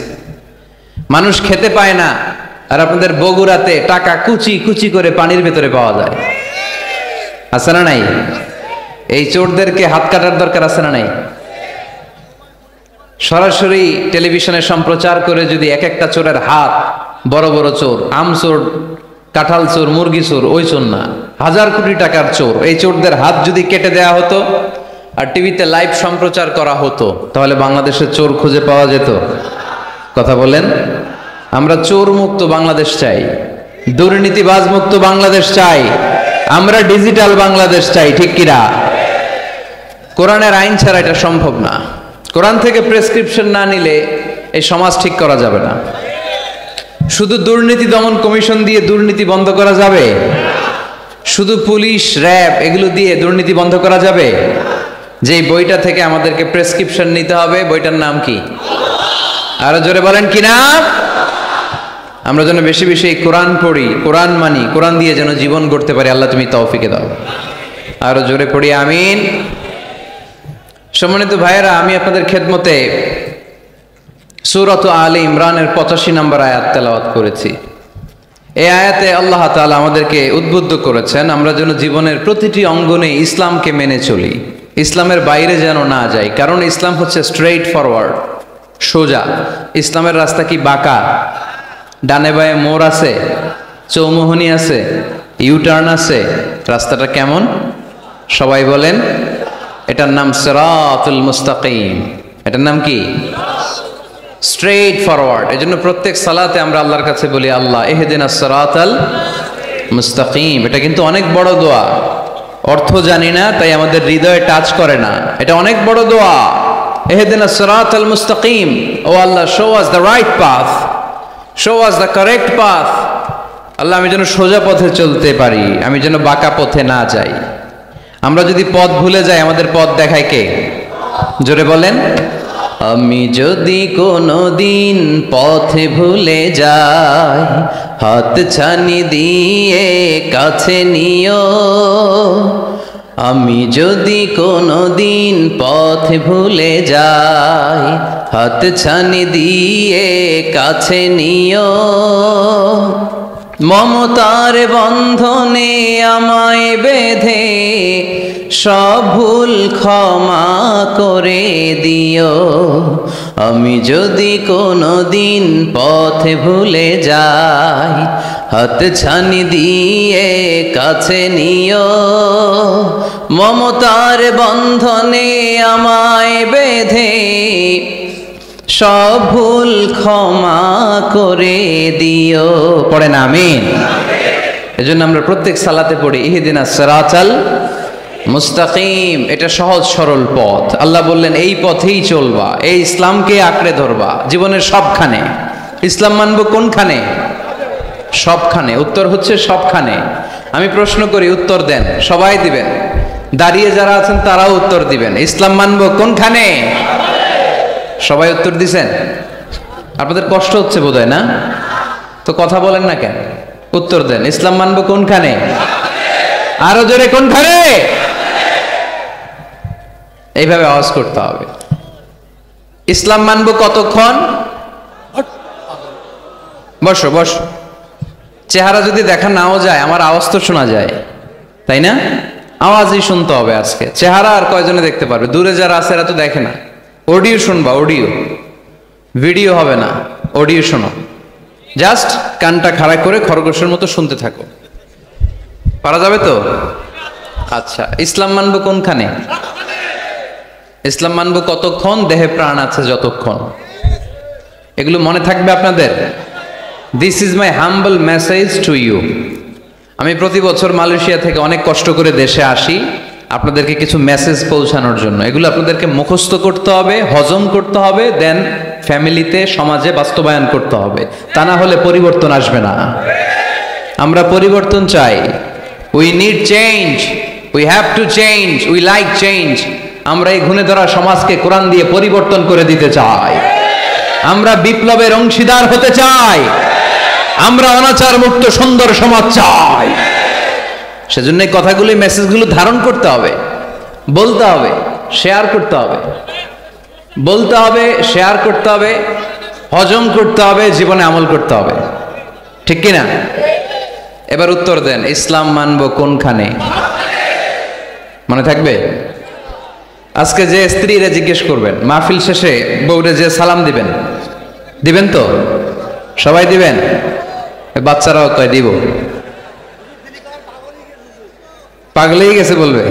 মানুষ খেতে পায় না। আর আপনাদের বগুড়াতে টাকা কুচি কুচি করে পানির ভেতরে পাওয়া যায়, আছে না নাই? এই চোরদেরকে হাত কাটার দরকার আছে না নাই? সরাসরি টেলিভিশনে সম্প্রচার করে যদি এক একটা চোরের হাত, বড় বড় চোর, আমচোর কাঁঠাল চোর, মুরগি চোর, ওই চোর না, 1000 কোটি টাকার চোর। এই চোরদের হাত যদি কেটে দেয়া হতো আর টিভিতে লাইভ সম্প্রচার করা হতো, তাহলে বাংলাদেশের চোর খুঁজে পাওয়া যেত? কথা বলেন। আমরা চোর মুক্ত বাংলাদেশ চাই, দুর্নীতিবাজ মুক্ত বাংলাদেশ চাই, আমরা ডিজিটাল বাংলাদেশ চাই, ঠিক কিনা? কোরআনের আইন ছাড়া এটা সম্ভব না। কোরআন থেকে প্রেসক্রিপশন না নিলে এই সমাজ ঠিক করা যাবে না। শুধু দুর্নীতি দমন কমিশন দিয়ে দুর্নীতি বন্ধ করা যাবে? শুধু পুলিশ, র্যাব এগুলো দিয়ে দুর্নীতি বন্ধ করা যাবে? যেই বইটা থেকে আমাদেরকে প্রেসক্রিপশন নিতে হবে, বইটার নাম কি? আরো জোরে বলেন কি নাম? আমরা যেন বেশি বেশি কোরআন পড়ি, কোরআন মানি, কোরআন দিয়ে যেন জীবন গড়তে পারি। আল্লাহ তুমি তৌফিকে দাও। আরো জোরে পড়ি আমিন। সম্মানিত ভাইয়েরা, আমি আপনাদের খেদমতে সূরাত আলে ইমরানের 85 নম্বর আয়াত তেলাওয়াত করেছি। এই আয়াতে আল্লাহ তাআলা আমাদেরকে উদ্বুদ্ধ করেছেন আমরা যেন জীবনের প্রতিটি অঙ্গনে ইসলামকে মেনে চলি, ইসলামের বাইরে যেন না যাই। কারণ ইসলাম হচ্ছে স্ট্রেইট ফরওয়ার্ড, সোজা। ইসলামের রাস্তা কি বাঁকা? ডানে বায়ে মোড় আছে, চৌমুহনী আছে, ইউটার্ন আছে। রাস্তাটা কেমন? সবাই বলেন। এটার নাম সিরাতুল মুস্তাকিম। এটার নাম কি? Straightforward. এই জন্য প্রত্যেক সালাতে আমরা আল্লাহর কাছে বলি, আল্লাহ ইহদিনাস সিরাতাল মুস্তাকিম। এটা কিন্তু অনেক বড় দোয়া। অর্থ জানি না, তাই আমাদের হৃদয়ে টাচ করে না। এটা অনেক বড় দোয়া। ইহদিনাস সিরাতাল মুস্তাকিম। O Allah, show us the right path, show us the correct path. Allah, আমি যেন সোজা পথে চলতে পারি, আমি যেন বাঁকা পথে না যাই। আমরা যদি পথ ভুলে যাই, আমাদের পথ দেখায় কে? জোরে বলেন। আমি যদি কোনো দিন পথে ভুলে যাই, হাত ছানি দিয়ে কাছে নিও। আমি যদি কোনো দিন পথে ভুলে যাই, হাত ছানি দিয়ে কাছে নিও। মমতার বন্ধনে আমায় বেঁধে সব ভুল ক্ষমা করে দিও। আমি যদি কোনো দিন পথে ভুলে যাই, হাত ছানি দিয়ে কাছে নিও। মমতার বন্ধনে আমায় বেঁধে সব ভুল ক্ষমা করে দিও। পড়েন আমিন। এজন্য আমরা প্রত্যেক সালাতে পড়ি ইহদিনাস সিরাতাল মুস্তাকিম। এটা সহজ সরল পথ। আল্লাহ বললেন এই পথেই চলবা, এই ইসলামকে আঁকড়ে ধরবা জীবনের সবখানে। ইসলাম মানবো কোনখানে? সবখানে। উত্তর হচ্ছে সবখানে। আমি প্রশ্ন করি, উত্তর দেন। সবাই দিবেন, দাঁড়িয়ে যারা আছেন তারাও উত্তর দিবেন। ইসলাম মানবো কোনখানে? সবাই উত্তর দিছেন? আপনাদের কষ্ট হচ্ছে বোধহয় না? তো কথা বলেন না কেন? উত্তর দেন। ইসলাম মানবো কোনখানে? আরো জোরে, কোনখানে? এইভাবে আওয়াজ করতে হবে। ইসলাম মানবো কতক্ষণ? বসো বসো। চেহারা যদি দেখা নাও যায়, আমার আওয়াজ তো শোনা যায়, তাই না? আওয়াজই শুনতে হবে আজকে। চেহারা আর কয়জনে দেখতে পারবে? দূরে যারা আছে এরা তো দেখে না। অডিও শুনবা, অডিও, ভিডিও হবে না, অডিও শোনো। জাস্ট কানটা খাড়া করে খরগোশের মতো শুনতে থাকো। পারা যাবে তো? আচ্ছা, ইসলাম মানবো কোনখানে? ইসলাম মানবো কতক্ষণ? দেহে প্রাণ আছে যতক্ষণ। এগুলো মনে থাকবে আপনাদের। This is my humble message to you. আমি প্রতি বছর মালয়েশিয়া থেকে অনেক কষ্ট করে দেশে আসি আপনাদেরকে কিছু মেসেজ পৌঁছানোর জন্য। এগুলো আপনাদেরকে মুখস্থ করতে হবে, হজম করতে হবে, দেন ফ্যামিলিতে, সমাজে বাস্তবায়ন করতে হবে। তা না হলে পরিবর্তন আসবে না। আমরা পরিবর্তন চাই। We need change, we have to change, we like change. আমরা এই ঘুণে ধরা সমাজকে কোরআন দিয়ে পরিবর্তন করে দিতে চাই। আমরা বিপ্লবের অংশীদার হতে চাই। আমরা অনাচার মুক্ত সুন্দর সমাজ চাই। সেজন্য এই কথাগুলো, মেসেজগুলো ধারণ করতে হবে, বলতে হবে, শেয়ার করতে হবে। বলতে হবে, শেয়ার করতে হবে, হজম করতে হবে, জীবনে আমল করতে হবে। ঠিক কিনা? এবার উত্তর দেন, ইসলাম মানবো কোনখানে? মনে থাকবে? আজকে যে স্ত্রীরা জিজ্ঞেস করবেন, মাহফিল শেষে বউরে যে সালাম দিবেন, দিবেন তো? সবাই দিবেন? বাচ্চারাও কয় দিব। পাগলেই গেছে বলবে।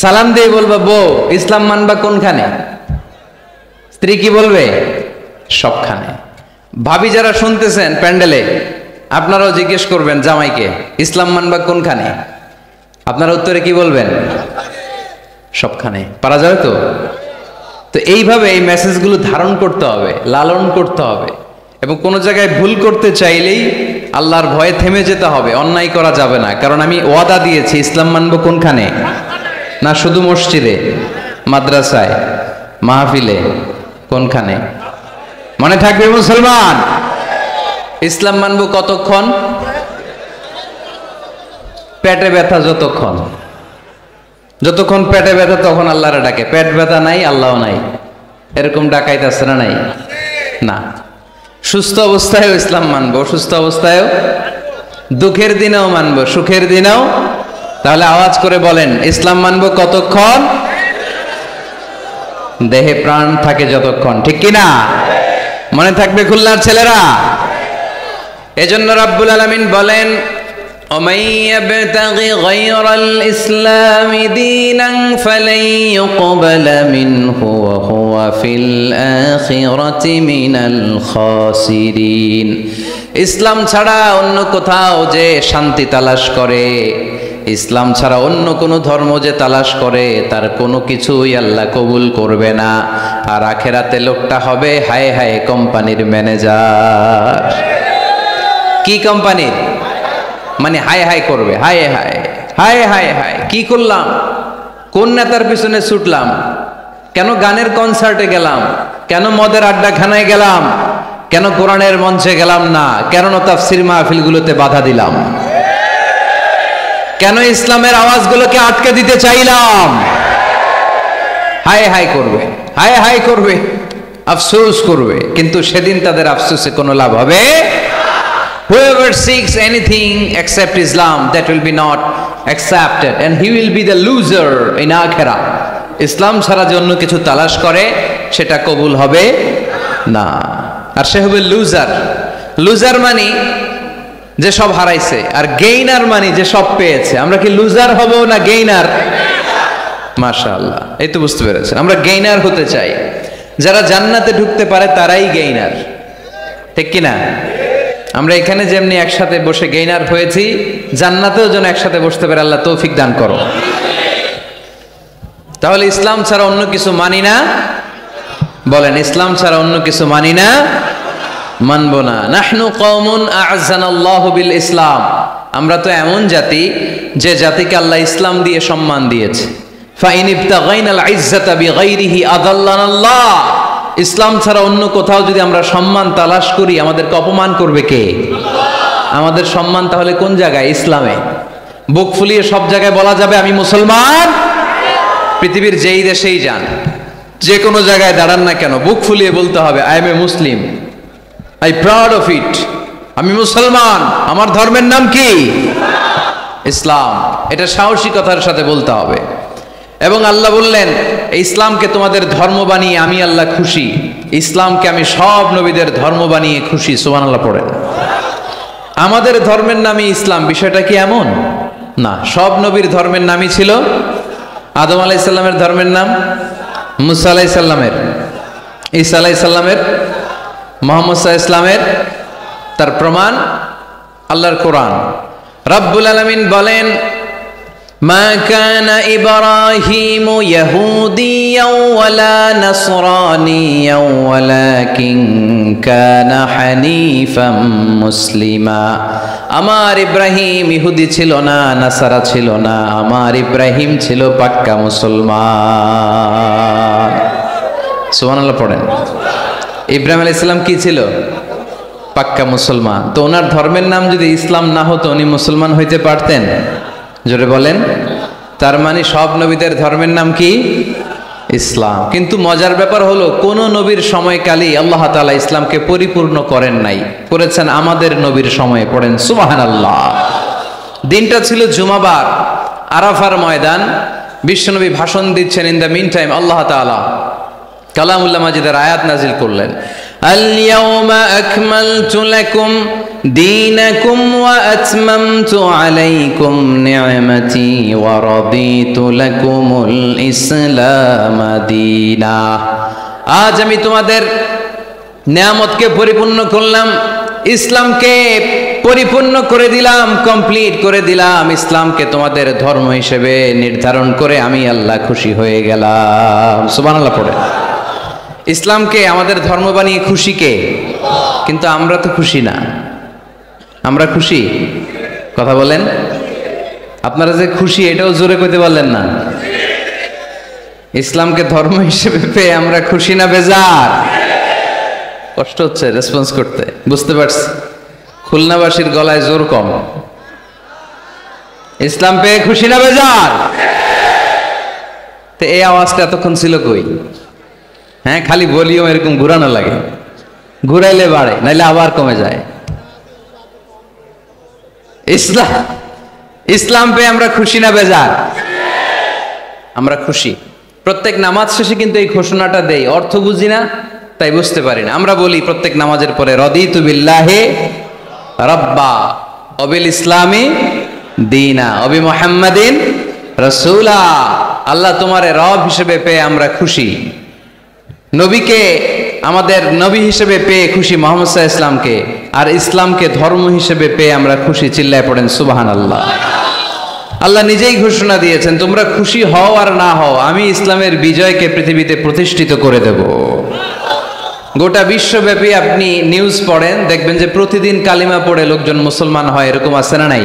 সালাম দিয়ে বলবা বউ ইসলাম মানবা কোনখানে? স্ত্রী কি বলবে? সবখানে। ভাবি যারা শুনতেছেন প্যান্ডেলে, আপনারাও জিজ্ঞেস করবেন জামাইকে ইসলাম মানবা কোনখানে? আপনারা উত্তরে কি বলবেন? সবখানে। পারা যাবে তো? তো এইভাবে এই মেসেজগুলো ধারণ করতে হবে, লালন করতে হবে, এবং কোনো জায়গায় ভুল করতে চাইলেই আল্লাহর ভয়ে থেমে যেতে হবে, অন্যায় করা যাবে না। কারণ আমি ওয়াদা দিয়েছি ইসলাম মানবো কোনখানে? না শুধু মসজিদে, মাদ্রাসায়, মাহফিলে, কোনখানে? মনে থাকবে মুসলমান, ইসলাম মানবো কতক্ষণ? পেটে ব্যথা যতক্ষণ, যতক্ষণ পেটে ব্যথা তখন আল্লাহরে ডাকে। পেট ব্যথা নাই আল্লাহ নাই, এরকম ডাকাইতেছে না? নাই না। সুস্থ অবস্থায়ও ইসলাম মানবো, অসুস্থ অবস্থায়ও, দুঃখের দিনেও মানবো, সুখের দিনেও। তাহলে আওয়াজ করে বলেন ইসলাম মানবো কতক্ষণ? দেহে প্রাণ থাকে যতক্ষণ, ঠিক কিনা? মনে থাকবে খুলনার ছেলেরা? এজন্য রাব্বুল আলামিন বলেন ومن يبتغ غير الإسلام دينا فلن يقبل منه وهو في الآخرة من الخاسرين। ইসলাম ছাড়া অন্য কোথাও যে শান্তি তালাশ করে, ইসলাম ছাড়া অন্য কোনো ধর্ম যে তালাশ করে, তার কোনো কিছুই আল্লাহ কবুল করবে না। আর আখেরাতে লোকটা হবে হায় হায় কোম্পানির ম্যানেজার। কি কোম্পানির? মানে হায় হায় করবে, হায় হায় হায় হায় হায়, কি করলাম, কোন নেতার পিছনে ছুটলাম, কেন গানের কনসার্টে গেলাম, কেন মদের আড্ডাখানায় গেলাম, কেন কোরআনের মঞ্চে গেলাম না, কেন তাফসীর মাহফিলগুলোতে বাধা দিলাম, কেন ইসলামের আওয়াজগুলোকে আটকে দিতে চাইলাম। হায় হায় করবে, হায় হায় করবে, আফসোস করবে, কিন্তু সেদিন তাদের আফসোসে কোনো লাভ হবে। Whoever seeks anything except Islam, that will be not accepted, and he will be the loser in akhirah. ইসলাম ছাড়া যে অন্য কিছু তালাশ করে সেটা কবুল হবে না, আর সে হবে লুজার। লুজার মানে যে সব হারাইছে, আর গেইনার মানে যে সব পেয়েছে। আমরা কি লুজার হব না গেইনার? মাশাআল্লাহ, এই তো বুঝতে পেরেছেন, আমরা গেইনার হতে চাই। যারা জান্নাতে ঢুকতে পারে তারাই গেইনার, ঠিক কিনা? আমরা এখানে যেমনি একসাথে বসে গেইনার হয়েছি, জান্নাতেও যেন একসাথে বসতে পারে, আল্লাহ তৌফিক দান করো। তাহলে ইসলাম ছাড়া অন্য কিছু মানি না, বলেন ইসলাম ছাড়া অন্য কিছু মানি না, মানবো না। নাহনু কওমুন আ'আযানাল্লাহু বিল ইসলাম, আমরা তো এমন জাতি যে জাতিকে আল্লাহ ইসলাম দিয়ে সম্মান দিয়েছে। ফাইন ইবতাগাইনাল ইজ্জাতা বিগাইরিহি আযাল্লানাল্লাহ, ইসলাম ছাড়া অন্য কোথাও যদি আমরা সম্মান তালাশ করি, আমাদেরকে অপমান করবে কে? আমাদের সম্মান তাহলে কোন জায়গায়? ইসলামে। বুক ফুলিয়ে সব জায়গায় বলা যাবে আমি মুসলমান। পৃথিবীর যেই দেশেই যান, যে কোনো জায়গায় দাঁড়ান না কেন, বুক ফুলিয়ে বলতে হবে I M A Muslim, I proud of it, আমি মুসলমান, আমার ধর্মের নাম কি? ইসলাম। এটা সাহসিকতার সাথে বলতে হবে। এবং আল্লাহ বললেন ইসলামকে তোমাদের ধর্ম বানিয়ে আমি আল্লাহ খুশি, ইসলামকে আমি সব নবীদের ধর্ম বানিয়ে খুশি। সুবহানাল্লাহ পড়েন। আমাদের ধর্মের নামই ইসলাম, বিষয়টা কি এমন না? সব নবীর ধর্মের নামই ছিল। আদম আলাইহিস সালামের ধর্মের নাম, মুসা আলাইহিস সালামের, ঈসা আলাইহিস সালামের, মুহাম্মদ সাল্লাল্লাহু আলাইহি ইসলামের। তার প্রমাণ আল্লাহর কোরআন। রব্বুল আলামিন বলেন মা কানা ইব্রাহিমু ইয়াহুদিয়াও ওয়ালা নাসরানিয়াও ওয়ালাকিন কানা হানিফাম মুসলিমা। আমার ইব্রাহিম ইহুদি ছিল না, নাসারা ছিল না, আমার ইব্রাহিম ছিল পাক্কা মুসলমান। সুবহানাল্লাহ পড়েন। ইব্রাহিম আলাইহিস সালাম কি ছিল? পাক্কা মুসলমান। তো ওনার ধর্মের নাম যদি ইসলাম না হতো উনি মুসলমান হইতে পারতেন? জোরে বলেন। তার মানে সব নবীদের ধর্মের নাম কি? ইসলাম। কিন্তু মজার ব্যাপার হলো কোন নবীর সময়কালই আল্লাহ তাআলা ইসলামকে পরিপূর্ণ করেন নাই, করেছেন আমাদের নবীর সময়ে। পড়েন সুবহানাল্লাহ। দিনটা ছিল জুমাবার, আরাফার ময়দান। বিশ্বনবী ভাষণ দিচ্ছেন। ইন দ্য মিন টাইম আল্লাহ তাআলা কালামুল্লাহ মাজিদের আয়াত নাজিল করলেন। আল ইয়াউমা আকমালতু লাকুম দীনাকুম ওয়া আতমামতু আলাইকুম নি'মাতি ওয়া রাদিতু লাকুমুল ইসলাম দীনা। আজ আমি তোমাদের নিয়ামতকে পরিপূর্ণ করলাম, ইসলামকে পরিপূর্ণ করে দিলাম, কমপ্লিট করে দিলাম। ইসলামকে তোমাদের ধর্ম হিসেবে নির্ধারণ করে আমি আল্লাহ খুশি হয়ে গেলাম। সুবহানাল্লাহ পড়ে। ইসলামকে আমাদের ধর্ম বানিয়ে খুশি কে? কিন্তু আমরা তো খুশি না। আমরা খুশি? কথা বলেন। আপনারা যে খুশি এটাও জোরে কইতে পারলেন না। ইসলামকে ধর্ম হিসেবে পেয়ে আমরা খুশি না বেজার? কষ্ট হচ্ছে রেসপন্স করতে, বুঝতে পারছি। খুলনাবাসীর গলায় জোর কম। ইসলাম পেয়ে খুশি না বেজার? তো এই আওয়াজটা এতক্ষণ ছিল কই? হ্যাঁ, খালি ভলিউম এরকম ঘুরানো লাগে, ঘুরাইলে বাড়ে, নাইলে আবার কমে যায়। ইসলাম পেয়ে আমরা খুশি না বেজার? আমরা খুশি। প্রত্যেক নামাজ শেষে কিন্তু এই ঘোষণাটা দেই, অর্থ বুঝি না তাই বুঝতে পারি না। আমরা বলি প্রত্যেক নামাজের পরে রদিতু বিল্লাহি রাব্বা ওয়া বিল ইসলামি দীনা ওয়া বি মুহাম্মাদিন রাসূলা। আল্লাহ তোমারে রব হিসেবে পেয়ে আমরা খুশি, নবীকে আমাদের নবী হিসেবে পেয়ে খুশি মুহাম্মদ সাল্লাল্লাহু আলাইহি ইসলামকে, আর ইসলামকে ধর্ম হিসেবে পেয়ে আমরা খুশি। চিল্লায় পড়েন সুবহানাল্লাহ। আল্লাহ নিজেই ঘোষণা দিয়েছেন, তোমরা খুশি হও আর না হও, আমি ইসলামের বিজয়কে পৃথিবীতে প্রতিষ্ঠিত করে দেব। গোটা বিশ্বব্যাপী আপনি নিউজ পড়েন, দেখবেন যে প্রতিদিন কালিমা পড়ে লোকজন মুসলমান হয়, এরকম আছে না নাই?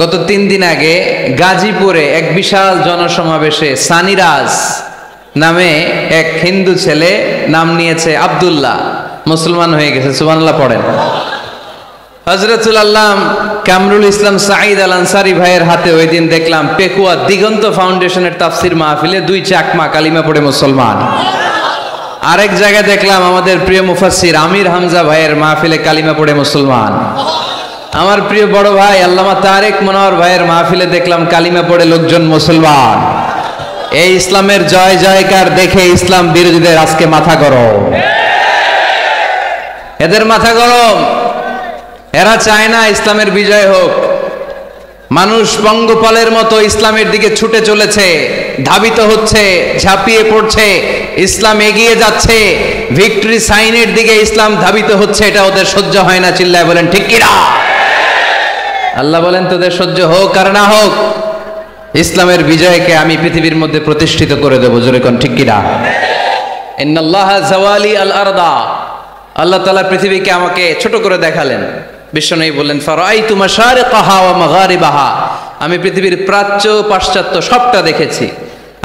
গত 3 দিন আগে গাজীপুরে এক বিশাল জনসমাবেশে সানিরাজ নামে এক হিন্দু ছেলে নাম নিয়েছে আব্দুল্লাহ, মুসলমান হয়ে গেছে। সুবহানাল্লাহ পড়েন। হযরতুল আল্লাম কামরুল ইসলাম সাঈদ আল আনসারী ভাইয়ের হাতে ওই দিন দেখলাম পেকুয়া দিগন্ত ফাউন্ডেশনের তাফসির মাহফিলে 2 চাকমা কালিমা পড়ে মুসলমান। আরেক জায়গায় দেখলাম আমাদের প্রিয় মুফাসসির আমির হামজা ভাইয়ের মাহফিলে কালিমা পড়ে মুসলমান। আমার প্রিয় বড় ভাই আল্লামা তারেক মনোয়ার ভাইয়ের মাহফিলে দেখলাম কালিমা পড়ে লোকজন মুসলমান। এই ইসলামের জয় জয়কার দেখে ইসলাম বিরোধীদের আজকে মাথা গরম, এদের মাথা গরম। এরা চায় না ইসলামের বিজয় হোক। মানুষ পঙ্গপালের মতো ইসলামের দিকে ছুটে চলেছে, ধাবিত হচ্ছে, ঝাঁপিয়ে পড়ছে, ইসলাম এগিয়ে যাচ্ছে, ভিক্টরি সাইনের দিকে ইসলাম ধাবিত হচ্ছে। এটা ওদের সহ্য হয় না। চিল্লায় বলেন ঠিক কি না? আল্লাহ বলেন তোদের সহ্য হোক আর না হোক, ইসলামের বিজয়কে আমি পৃথিবীর মধ্যে প্রতিষ্ঠিত করে দেবো। জোরে কোন ঠিক কি না? ইন্নাল্লাহা জাওয়ালি আল আরদা। আল্লাহ তাআলা পৃথিবীকে আমাকে ছোট করে দেখালেন। বিশ্বনবী বললেন ফারাআইতু মাশারিকাহা ওয়া মাগারিবাহা। আমি পৃথিবীর প্রাচ্য পাশ্চাত্য সবটা দেখেছি,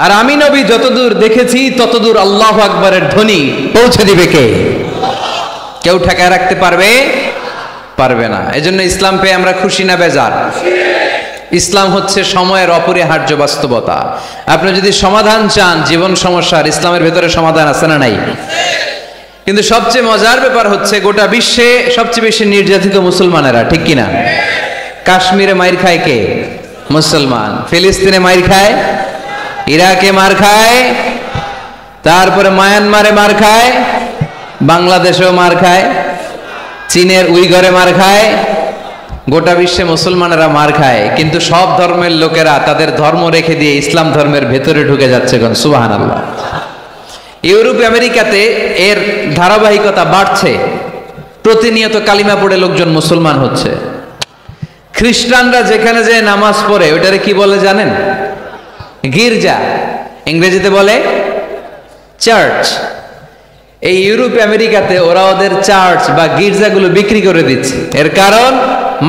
আর আমি নবী যতদূর দেখেছি ততদূর আল্লাহু আকবারের ধ্বনি পৌঁছে দিবে কে? কেউ ঠেকায় রাখতে পারবে? পারবে না। এজন্য ইসলাম পেয়ে আমরা খুশি না বেজার? ইসলাম হচ্ছে সময়ের অপরিহার্য বাস্তবতা। আপনি যদি সমাধান চান জীবন সমস্যার, ইসলামের ভেতরে সমাধান আছে না নাই? কিন্তু সবচেয়ে মজার ব্যাপার হচ্ছে গোটা বিশ্বে সবচেয়ে বেশি নির্যাতিত মুসলমানেরা, ঠিক কিনা? কাশ্মীরে মাইর খায় কে? মুসলমান। ফিলিস্তিনে মাইর খায়, ইরাকে মার খায়, তারপরে মায়ানমারে মার খায়, বাংলাদেশেও মার খায়, চীনের উইঘরে মার খায়। গোটা বিশ্বে মুসলমানেরা মার খায়, কিন্তু সব ধর্মের লোকেরা তাদের ধর্ম রেখে দিয়ে ইসলাম ধর্মের ভেতরে ঢুকে যাচ্ছে। কোন সুবহানাল্লাহ। ইউরোপ আমেরিকাতে এর ধারাবাহিকতা বাড়ছে, প্রতিনিয়ত কালিমা পড়ে লোকজন মুসলমান হচ্ছে। খ্রিস্টানরা যেখানে যে নামাজ পড়ে ওটারে কি বলে জানেন? গির্জা। ইংরেজিতে বলে চার্চ। এই ইউরোপ আমেরিকাতে ওরা ওদের চার্চ বা গির্জাগুলো বিক্রি করে দিচ্ছে। এর কারণ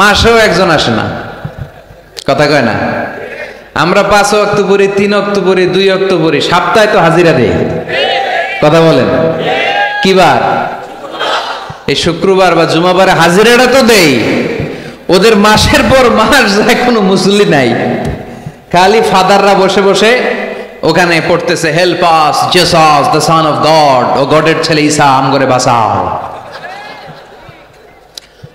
মাসেও একজন আসে না। কথা কয় না? আমরা 5 ওয়াক্ত পড়ি, 3 ওয়াক্ত পড়ি, 2 ওয়াক্ত পড়ি, সপ্তাহে তো হাজিরা দেই। কথা বলেন কি বার? এই শুক্রবার বা জুমাবারে হাজিরাটা তো দেই। ওদের মাসের পর মাস যায়, কোনো মুসল্লি নাই। খালি ফাদাররা বসে বসে ওখানে পড়তেছে help us Jesus the son of God. ও গডের ছেলে ঈসা আম করে বাঁচাও,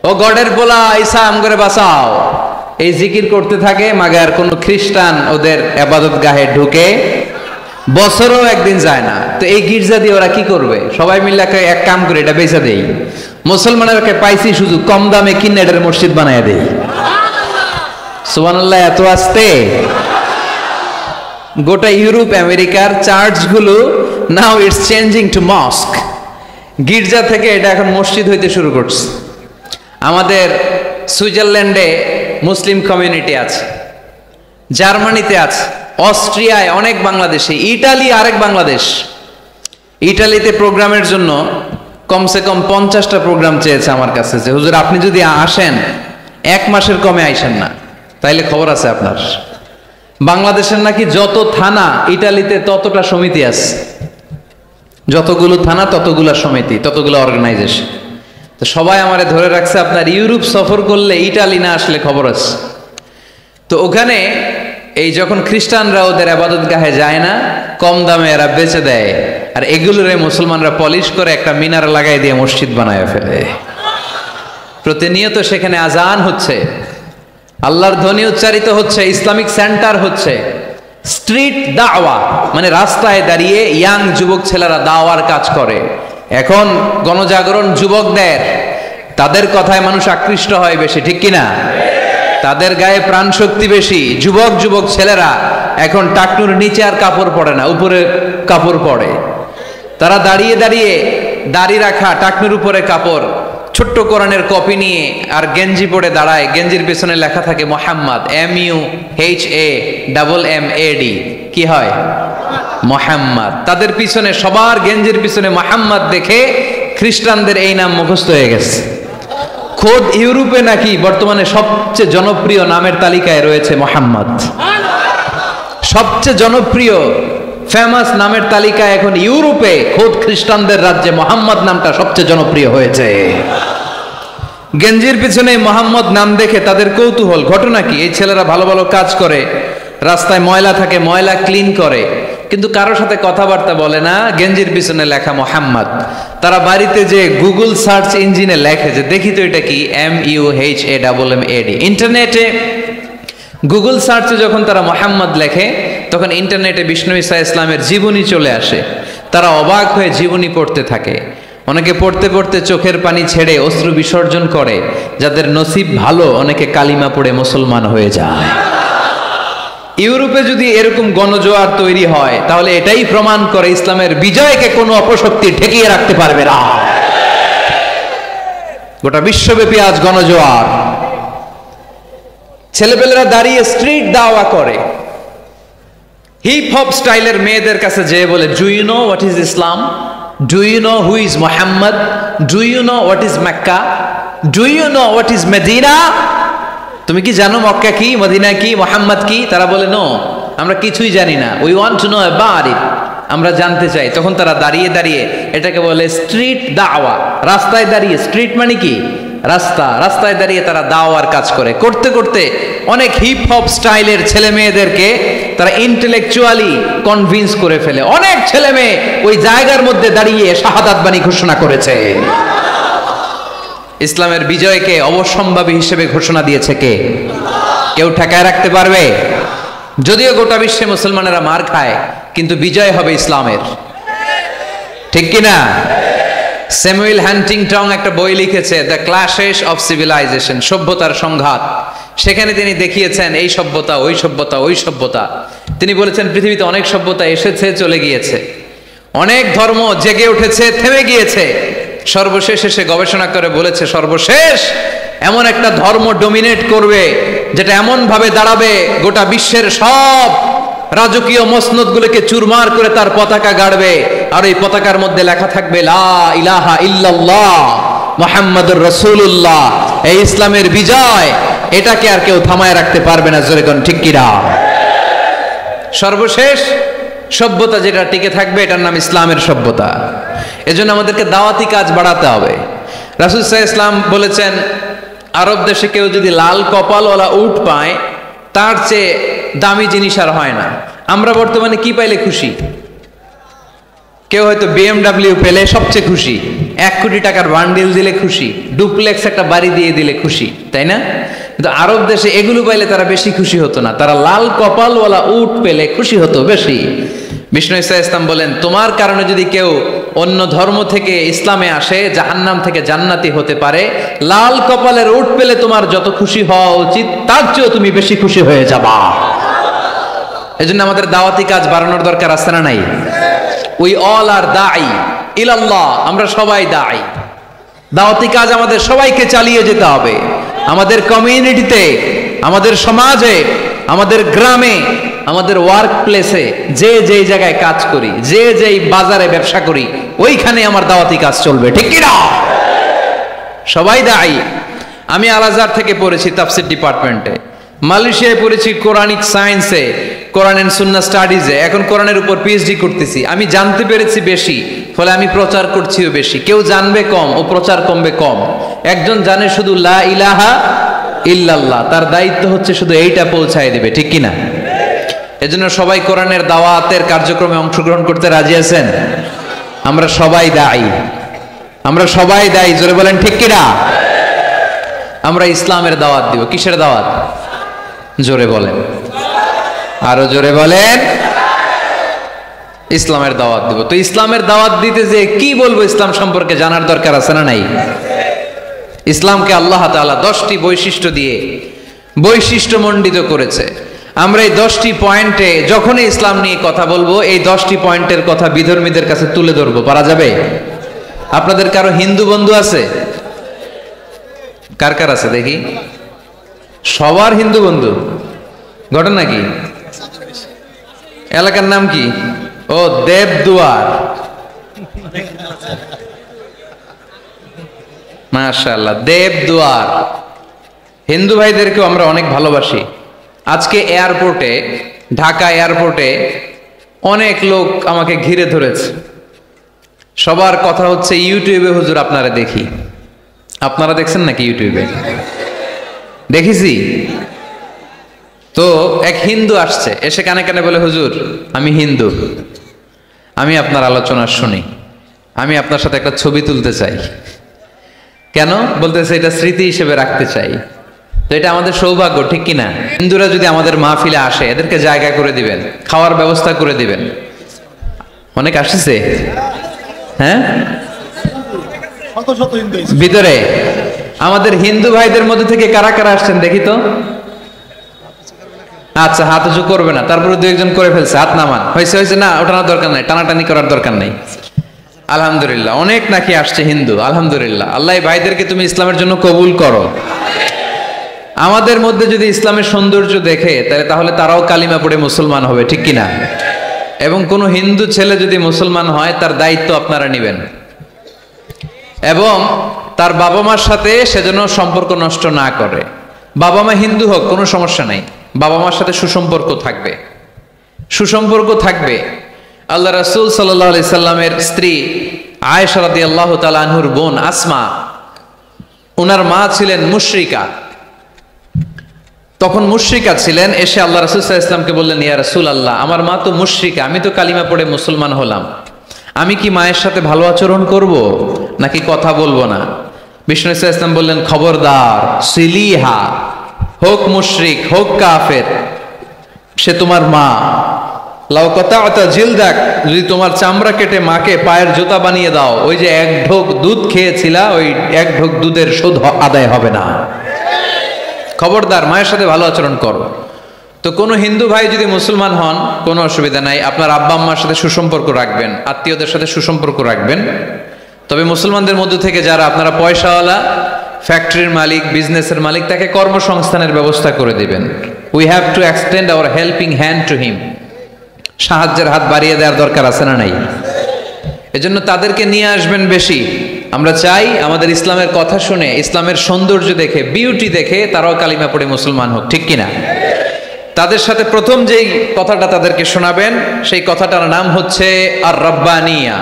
ও গডের পোলা ঈসা আম করে বাঁচাও। এই জিকির করতে থাকে। মাগার কোন খ্রিস্টান ওদের ইবাদত গাহে ঢুকে বছরও একদিন যায় না। তো এই গির্জা দিয়ে ওরা কি করবে? সবাই মিলে এক কাম করে এটা বেচা দেই, মুসলমানের পাইছি সুযোগ, কম দামে কিনে এটার মসজিদ বানায় দেই। সুবহানাল্লাহ, এত আসতে গোটা ইউরোপ আমেরিকার চার্চগুলো now it's changing to mosque. গির্জা থেকে এটা এখন মসজিদ হইতে শুরু করছে। আমাদের সুইজারল্যান্ডে মুসলিম কমিউনিটি আছে, জার্মানিতে আছে, অস্ট্রিয়ায় অনেক বাংলাদেশি, ইটালি আরেক বাংলাদেশ। ইটালিতে প্রোগ্রামের জন্য কমসে কম 50টা প্রোগ্রাম চেয়েছে আমার কাছে, যে হুজুর আপনি যদি আসেন 1 মাসের কমে আইসেন না, তাইলে খবর আছে আপনার। বাংলাদেশের নাকি যত থানা ইটালিতে ততটা সমিতি আছে, যতগুলো থানা ততগুলা সমিতি, ততগুলো অর্গানাইজেশন। তো সবাই আমারে ধরে রাখছে আপনার ইউরোপ সফর করলে ইটালি না আসলে খবর আছে। তো ওখানে এই যখন খ্রিস্টানরা ওদের আবাদতগাহে যায় না, কম দামে এরা বেচে দেয়, আর এগুলোরে মুসলমানরা পলিশ করে একটা মিনার লাগাই দিয়ে মসজিদ বানায় ফেলে। প্রতিনিয়ত সেখানে আজান হচ্ছে, আল্লাহর ধ্বনি উচ্চারিত হচ্ছে, ইসলামিক সেন্টার হচ্ছে, স্ট্রিট দাওয়া মানে রাস্তায় দাঁড়িয়ে ইয়াং যুবক ছেলেরা দাওয়ার কাজ করে। এখন গণজাগরণ যুবকদের, তাদের কথায় মানুষ আকৃষ্ট হয় বেশি, ঠিক কিনা? তাদের গায়ে প্রাণ শক্তি বেশি। যুবক যুবক ছেলেরা এখন টাকনুর নিচে আর কাপড় পরে না, উপরে কাপড় পরে। তারা দাঁড়িয়ে দাঁড়িয়ে দাড়ি রাখা, টাকনুর উপরে কাপড়, ছোট্ট কোরআনের কপি নিয়ে আর গেঞ্জি পরে দাঁড়ায়। গেঞ্জির পেছনে লেখা থাকে মোহাম্মদ, MUHAMMAD, কি হয়? মোহাম্মদ। তাদের পিছনে, সবার গেঞ্জির পিছনে মোহাম্মদ দেখে খ্রিস্টানদের এই নাম মুখস্থ হয়ে গেছে। খোদ ইউরোপে নাকি বর্তমানে সবচেয়ে জনপ্রিয় নামের তালিকায় রয়েছে মোহাম্মদ। সবচেয়ে জনপ্রিয় ফেমাস নামের তালিকায় এখন ইউরোপে খোদ খ্রিস্টানদের রাজ্যে মোহাম্মদ নামটা সবচেয়ে জনপ্রিয় হয়েছে। গেঞ্জির পিছনে মোহাম্মদ নাম দেখে তাদের কৌতূহল। ঘটনা কি? এই ছেলেরা ভালো ভালো কাজ করে, রাস্তায় ময়লা থাকে, ময়লা ক্লিন করে, কিন্তু কারোর সাথে কথাবার্তা বলে না, গেঞ্জির পিছনে লেখা মোহাম্মদ। তারা বাড়িতে যে গুগল সার্চ ইঞ্জিনে লেখে যে দেখি তো এটা কি, MUHAMMAD। ইন্টারনেটে গুগল সার্চে যখন তারা মোহাম্মদ লেখে, তখন ইন্টারনেটে বিষ্ণু ঈসা ইসলামের জীবনী চলে আসে। তারা অবাক হয়ে জীবনী পড়তে থাকে। অনেকে পড়তে পড়তে চোখের পানি ছেড়ে অশ্রু বিসর্জন করে। যাদের নসিব ভালো, অনেকে কালিমা পড়ে মুসলমান হয়ে যায়। ইউরোপে যদি এরকম গণজোয়ার তৈরি হয়, তাহলে এটাই প্রমাণ করে ইসলামের বিজয়কে কোনো অপশক্তি ঠেকিয়ে রাখতে পারবে না। গোটা বিশ্বব্যাপী আজ গণজোয়ার। ছেলেপেলেরা দাঁড়িয়ে স্ট্রিট দাওয়া করে, হিপ হপ স্টাইলের মেয়েদের কাছে যেয়ে বলে, do you know what is Islam? Do you know who is Mohammad? Do you know what is Mecca? Do you know what is Medina? তুমি কি জানো মক্কা কি, মদিনা কি, মোহাম্মদ কি? তারা বলে, নো, আমরা কিছুই জানি না, we want to know about it, আমরা জানতে চাই। তখন তারা দাঁড়িয়ে দাঁড়িয়ে, এটাকে বলে স্ট্রিট দাওয়া। রাস্তায় দাঁড়িয়ে, স্ট্রিট মানে কি? রাস্তা। রাস্তায় দাঁড়িয়ে তারা দাওয়ার কাজ করে। করতে করতে অনেক হিপ হপ স্টাইলের ছেলে মেয়েদেরকে তারা ইন্টেলেকচুয়ালি কনভিন্স করে ফেলে। অনেক ছেলে মেয়ে ওই জায়গার মধ্যে দাঁড়িয়ে শাহাদাত বাণী ঘোষণা করেছে। ইসলামের বিজয়কে অবশ্যম্ভাবী হিসেবে ঘোষণা দিয়েছে কে? কেউ ঠেকায় রাখতে পারবে? যদিও গোটা বিশ্বে মুসলমানেরা মার খায়, কিন্তু বিজয় হবে ইসলামের, ঠিক কিনা? স্যামুয়েল হান্টিংটন একটা বই লিখেছে, দ্য ক্ল্যাশেস অফ সিভিলাইজেশন, সভ্যতার সংঘাত। সেখানে তিনি দেখিয়েছেন এই সভ্যতা, ওই সভ্যতা, ওই সভ্যতা। তিনি বলেছেন পৃথিবীতে অনেক সভ্যতা এসেছে, চলে গিয়েছে, অনেক ধর্ম জেগে উঠেছে, থেমে গিয়েছে। সর্বশেষ এসে গবেষণা করে বলেছে, সর্বশেষ এমন একটা ধর্ম ডমিনেট করবে, যেটা এমন ভাবে দাঁড়াবে গোটা বিশ্বের সব রাজকীয় মসনদগুলোকে চুরমার করে তার পতাকা গাড়বে, আর এই পতাকার মধ্যে লেখা থাকবে লা ইলাহা ইল্লাল্লাহ মুহাম্মাদুর রাসূলুল্লাহ। এই ইসলামের বিজয়, এটাকে আর কেউ থামায় রাখতে পারবে না। জোরে কোন ঠিক কিনা? সর্বশেষ সভ্যতা যেটা টিকে থাকবে, এটার নাম ইসলামের সভ্যতা। এজন্য আমাদেরকে দাওয়াতি কাজ বাড়াতে হবে। রাসূল সাল্লাল্লাহু আলাইহি ওয়াসাল্লাম বলেছেন, আরব দেশে কেউ যদি লাল কপালওয়ালা উট পায়, তার চেয়ে দামি জিনিস আর হয় না। আমরা বর্তমানে কি পাইলে খুশি? কেউ হয়তো BMW পেলে সবচেয়ে খুশি, 1 কোটি টাকার বান্ডিল দিলে খুশি, ডুপ্লেক্স একটা বাড়ি দিয়ে দিলে খুশি, তাই না? কিন্তু আরব দেশে এগুলো পাইলে তারা বেশি খুশি হতো না, তারা লাল কপালওয়ালা উট পেলে খুশি হতো বেশি। বিষ্ণু ঈসা ইসলাম বলেন, তোমার কারণে যদি কেউ অন্য ধর্ম থেকে ইসলামে আসে জাহান্নাম থেকে জান্নাতি হতে পারে, লাল কপালের উট পেলে তোমার যত খুশি হওয়া উচিত তার চেয়েও তুমি বেশি খুশি হয়ে যাবা। এজন্য আমাদের দাওয়াতি কাজ বাড়ানোর দরকার আছে না নাই? উই অল আর দাঈ ইলাল্লাহ, আমরা সবাই দাঈ। দাওয়াতি কাজ আমাদের সবাইকে চালিয়ে যেতে হবে। আমাদের কমিউনিটিতে, আমাদের সমাজে, আমাদের গ্রামে, আমাদের ওয়ার্ক প্লেসে, যে যেই জায়গায় কাজ করি, যে যেই বাজারে ব্যবসা করি, ওইখানে আমার দাওয়াতি কাজ চলবে, ঠিক কি না? সবাই দাঈ। আমি আল আজহার থেকে পড়েছি তাফসীর ডিপার্টমেন্টে, মালয়েশিয়ায় পড়েছি কোরআনিক সায়েন্সে, কোরআন এন্ড সুন্নাহ স্টাডিজে, এখন কোরআনের উপর পিএইচডি করতেছি। আমি জানতে পেরেছি বেশি, ফলে আমি প্রচার করছিও বেশি। কেউ জানবে কম ও প্রচার কমবে কম। একজন জানে শুধু লা ইলাহা ইল্লাল্লাহ, তার দায়িত্ব হচ্ছে শুধু এইটা পৌঁছায় দিবে, ঠিক কি না? এজন্য সবাই কোরআনের দাওয়াতের কার্যক্রমে অংশগ্রহণ করতে রাজি আছেন? আমরা সবাই দায়ী, আমরা সবাই দায়ী, জোরে বলেন ঠিক কি না? আমরা ইসলামের দাওয়াত দিব। কিসের দাওয়াত? জোরে বলেন, আরো জোরে বলেন। ইসলামের দাওয়াত দিব। তো ইসলামের দাওয়াত দিতে যে কি বলবো ইসলাম সম্পর্কে জানার দরকার আছে না নাই? ইসলামকে আল্লাহ তাআলা 10টি বৈশিষ্ট্য দিয়ে বৈশিষ্ট্যমণ্ডিত করেছে। আমরা এই 10টি পয়েন্টে যখনই ইসলাম নিয়ে কথা বলবো, এই 10টি পয়েন্টের কথা বিধর্মীদের কাছে তুলে ধরবো। পারা যাবে? আপনাদের কারো হিন্দু বন্ধু আছে? কার কার আছে দেখি? সবার হিন্দু বন্ধু। ঘটনা কি? এলাকার নাম কি? ও দেবদুয়ার। মাশাআল্লাহ, দেবদুয়ার। হিন্দু ভাইদেরকেও আমরা অনেক ভালোবাসি। আজকে এয়ারপোর্টে, ঢাকা এয়ারপোর্টে অনেক লোক আমাকে ঘিরে ধরেছে। সবার কথা হচ্ছে ইউটিউবে হুজুর আপনারা দেখি। আপনারা দেখছেন নাকি ইউটিউবে? দেখেছি তো। এক হিন্দু আসছে, এসে কানে কানে বলে, হুজুর আমি হিন্দু, আমি আপনার আলোচনা শুনি, আমি আপনার সাথে একটা ছবি তুলতে চাই। কেন? বলতেছে এটা স্মৃতি হিসেবে রাখতে চাই। তো এটা আমাদের সৌভাগ্য, ঠিক কিনা? হিন্দুরা যদি আমাদের মাহফিলে আসে, এদেরকে জায়গা করে দিবেন, খাওয়ার ব্যবস্থা করে দিবেন। অনেক আসছে, হ্যাঁ, ভিতরে। আমাদের হিন্দু ভাইদের মধ্যে থেকে কারা কারা আসছেন দেখি তো। আচ্ছা, হাত উঁচু করবে না, তারপরে 2-1 জন করে ফেলছে, হাত নামান। হয়েছে হয়েছে, না ওঠানোর দরকার নাই, টানাটানি করার দরকার নাই। আলহামদুলিল্লাহ, অনেক নাকি আসছে হিন্দু। আলহামদুলিল্লাহ, আল্লাহ এই ভাইদেরকে তুমি ইসলামের জন্য কবুল করো। আমাদের মধ্যে যদি ইসলামের সৌন্দর্য দেখে, তাহলে তারাও কালিমা পড়ে মুসলমান হবে, ঠিক কিনা? এবং কোনো হিন্দু ছেলে যদি মুসলমান হয়, তার দায়িত্ব আপনারা নেবেন, এবং তার বাবা মার সাথে সেজন্য সম্পর্ক নষ্ট না করে। বাবা মা হিন্দু হোক, কোনো সমস্যা নাই, বাবা মার সাথে সুসম্পর্ক থাকবে, সুসম্পর্ক থাকবে। আল্লাহ রাসূল সাল্লাল্লাহু আলাইহি সাল্লামের স্ত্রী আয়েশা রাদিয়াল্লাহু তাআলা আনহুর বোন আসমা, ওনার মা ছিলেন মুশরিকা। তখন মুশরিকা ছিলেন, এসে আল্লাহ রাসূল সাল্লাল্লাহু আলাইহি ওয়াসাল্লামকে বললেন, ইয়া রাসূলুল্লাহ, আমার মা তো মুশরিকা, আমি তো কালিমা পড়ে মুসলমান হলাম, আমি কি মায়ের সাথে ভালো আচরণ করব নাকি কথা বলবো না? বিষ্ণু সাল্লাল্লাহু আলাইহি ওয়াসাল্লাম বললেন, খবরদার, সিলিহা, হোক মুশরিক হোক কাফের, সে তোমার মা। লাউ কাতা'তা জিলদাক, যদি তোমার চামড়া কেটে মাকে পায়ের জুতা বানিয়ে দাও, ওই যে 1 ঢোক দুধ খেয়েছিলা, ওই 1 ঢোক দুধের শোধ আদায় হবে না। খবরদার, মায়ের সাথে ভালো আচরণ করো। তো কোনো হিন্দু ভাই যদি মুসলমান হন, কোনো অসুবিধা নাই, আপনার আব্বা আম্মার সাথে সুসম্পর্ক রাখবেন, আত্মীয়দের সাথে সুসম্পর্ক রাখবেন। তবে মুসলমানদের মধ্যে থেকে যারা আপনারা পয়সাওয়ালা, ফ্যাক্টরির মালিক, বিজনেসের মালিক, তাকে কর্মসংস্থানের ব্যবস্থা করে দিবেন। We have to extend hour helping hand to him. সাহায্যের হাত বাড়িয়ে দেওয়ার দরকার আছে না নাই? এজন্য তাদেরকে নিয়ে আসবেন বেশি। আমরা চাই আমাদের ইসলামের কথা শুনে, ইসলামের সৌন্দর্য দেখে, বিউটি দেখে তারাও কালিমা পড়ে মুসলমান হোক, ঠিক কিনা? তাদের সাথে প্রথম যেই কথাটা তাদেরকে শোনাবেন, সেই কথাটার নাম হচ্ছে আর রাব্বানিয়া।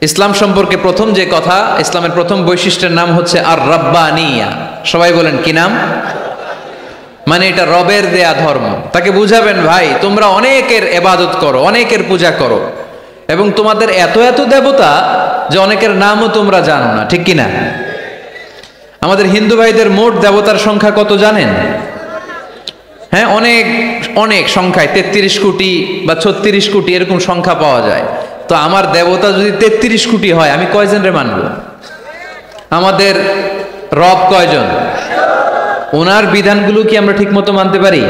ইসলাম সম্পর্কে প্রথম যে কথা, ইসলামের প্রথম বৈশিষ্ট্যের নাম হচ্ছে আর রাব্বানিয়া। সবাই বলেন কি নাম? মানে এটা রবের দেয়া ধর্ম। তাকে বুঝাবেন, ভাই তোমরা অনেকের ইবাদত করো, অনেকের পূজা করো, এবং তোমাদের এত এত দেবতা যে অনেকের নামও তোমরা জানো না, ঠিক কিনা? আমাদের হিন্দু ভাইদের মোট দেবতার সংখ্যা কত জানেন? হ্যাঁ, অনেক অনেক সংখ্যায় 33 কোটি বা 36 কোটি এরকম সংখ্যা পাওয়া যায়। তো আমার দেবতা যদি 33 কোটি হয়, আমি কয়জনরে মানব? আমাদের রব কয়জন? ওনার বিধানগুলো কি আমরা ঠিক মতো মানতে পারি?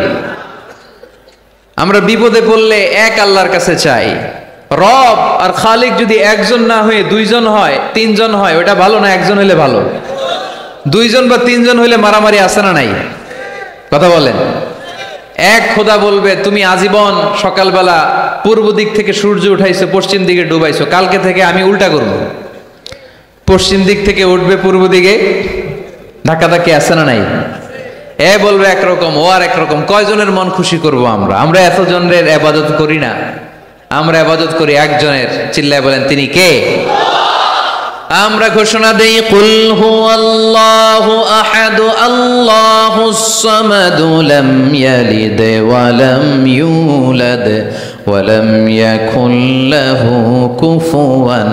আমরা বিপদে পড়লে এক আল্লাহর কাছে চাই। রব আর খালিক যদি একজন না হয়ে দুইজন হয়, তিনজন হয়, ওটা ভালো না একজন হলে ভালো? দুইজন বা তিনজন হইলে মারামারি আছে না নাই? কথা বলেন। এক খোদা বলবে তুমি আজীবন সকালবেলা পূর্ব দিক থেকে সূর্য উঠাইছো, পশ্চিম দিকে ডুবাইছো, কালকে থেকে আমি উল্টা করব, পশ্চিম দিক থেকে উঠবে পূর্ব দিকে, ধাক্কাধাক্কি আছে না নাই? এ বলবে একরকম, ও আর একরকম। কয়জনের মন খুশি করব আমরা? আমরা এতজনের ইবাদত করি না, আমরা ইবাদত করি একজনের। চিল্লায় বলেন তিনি কে? আমরা ঘোষণা দেই কুল হুয়াল্লাহু আহাদ আল্লাহুস সামাদ লাম ইয়ালিদ ওয়া লাম ইউলাদ ওয়া লাম ইয়াকুল লাহু কুফুয়ান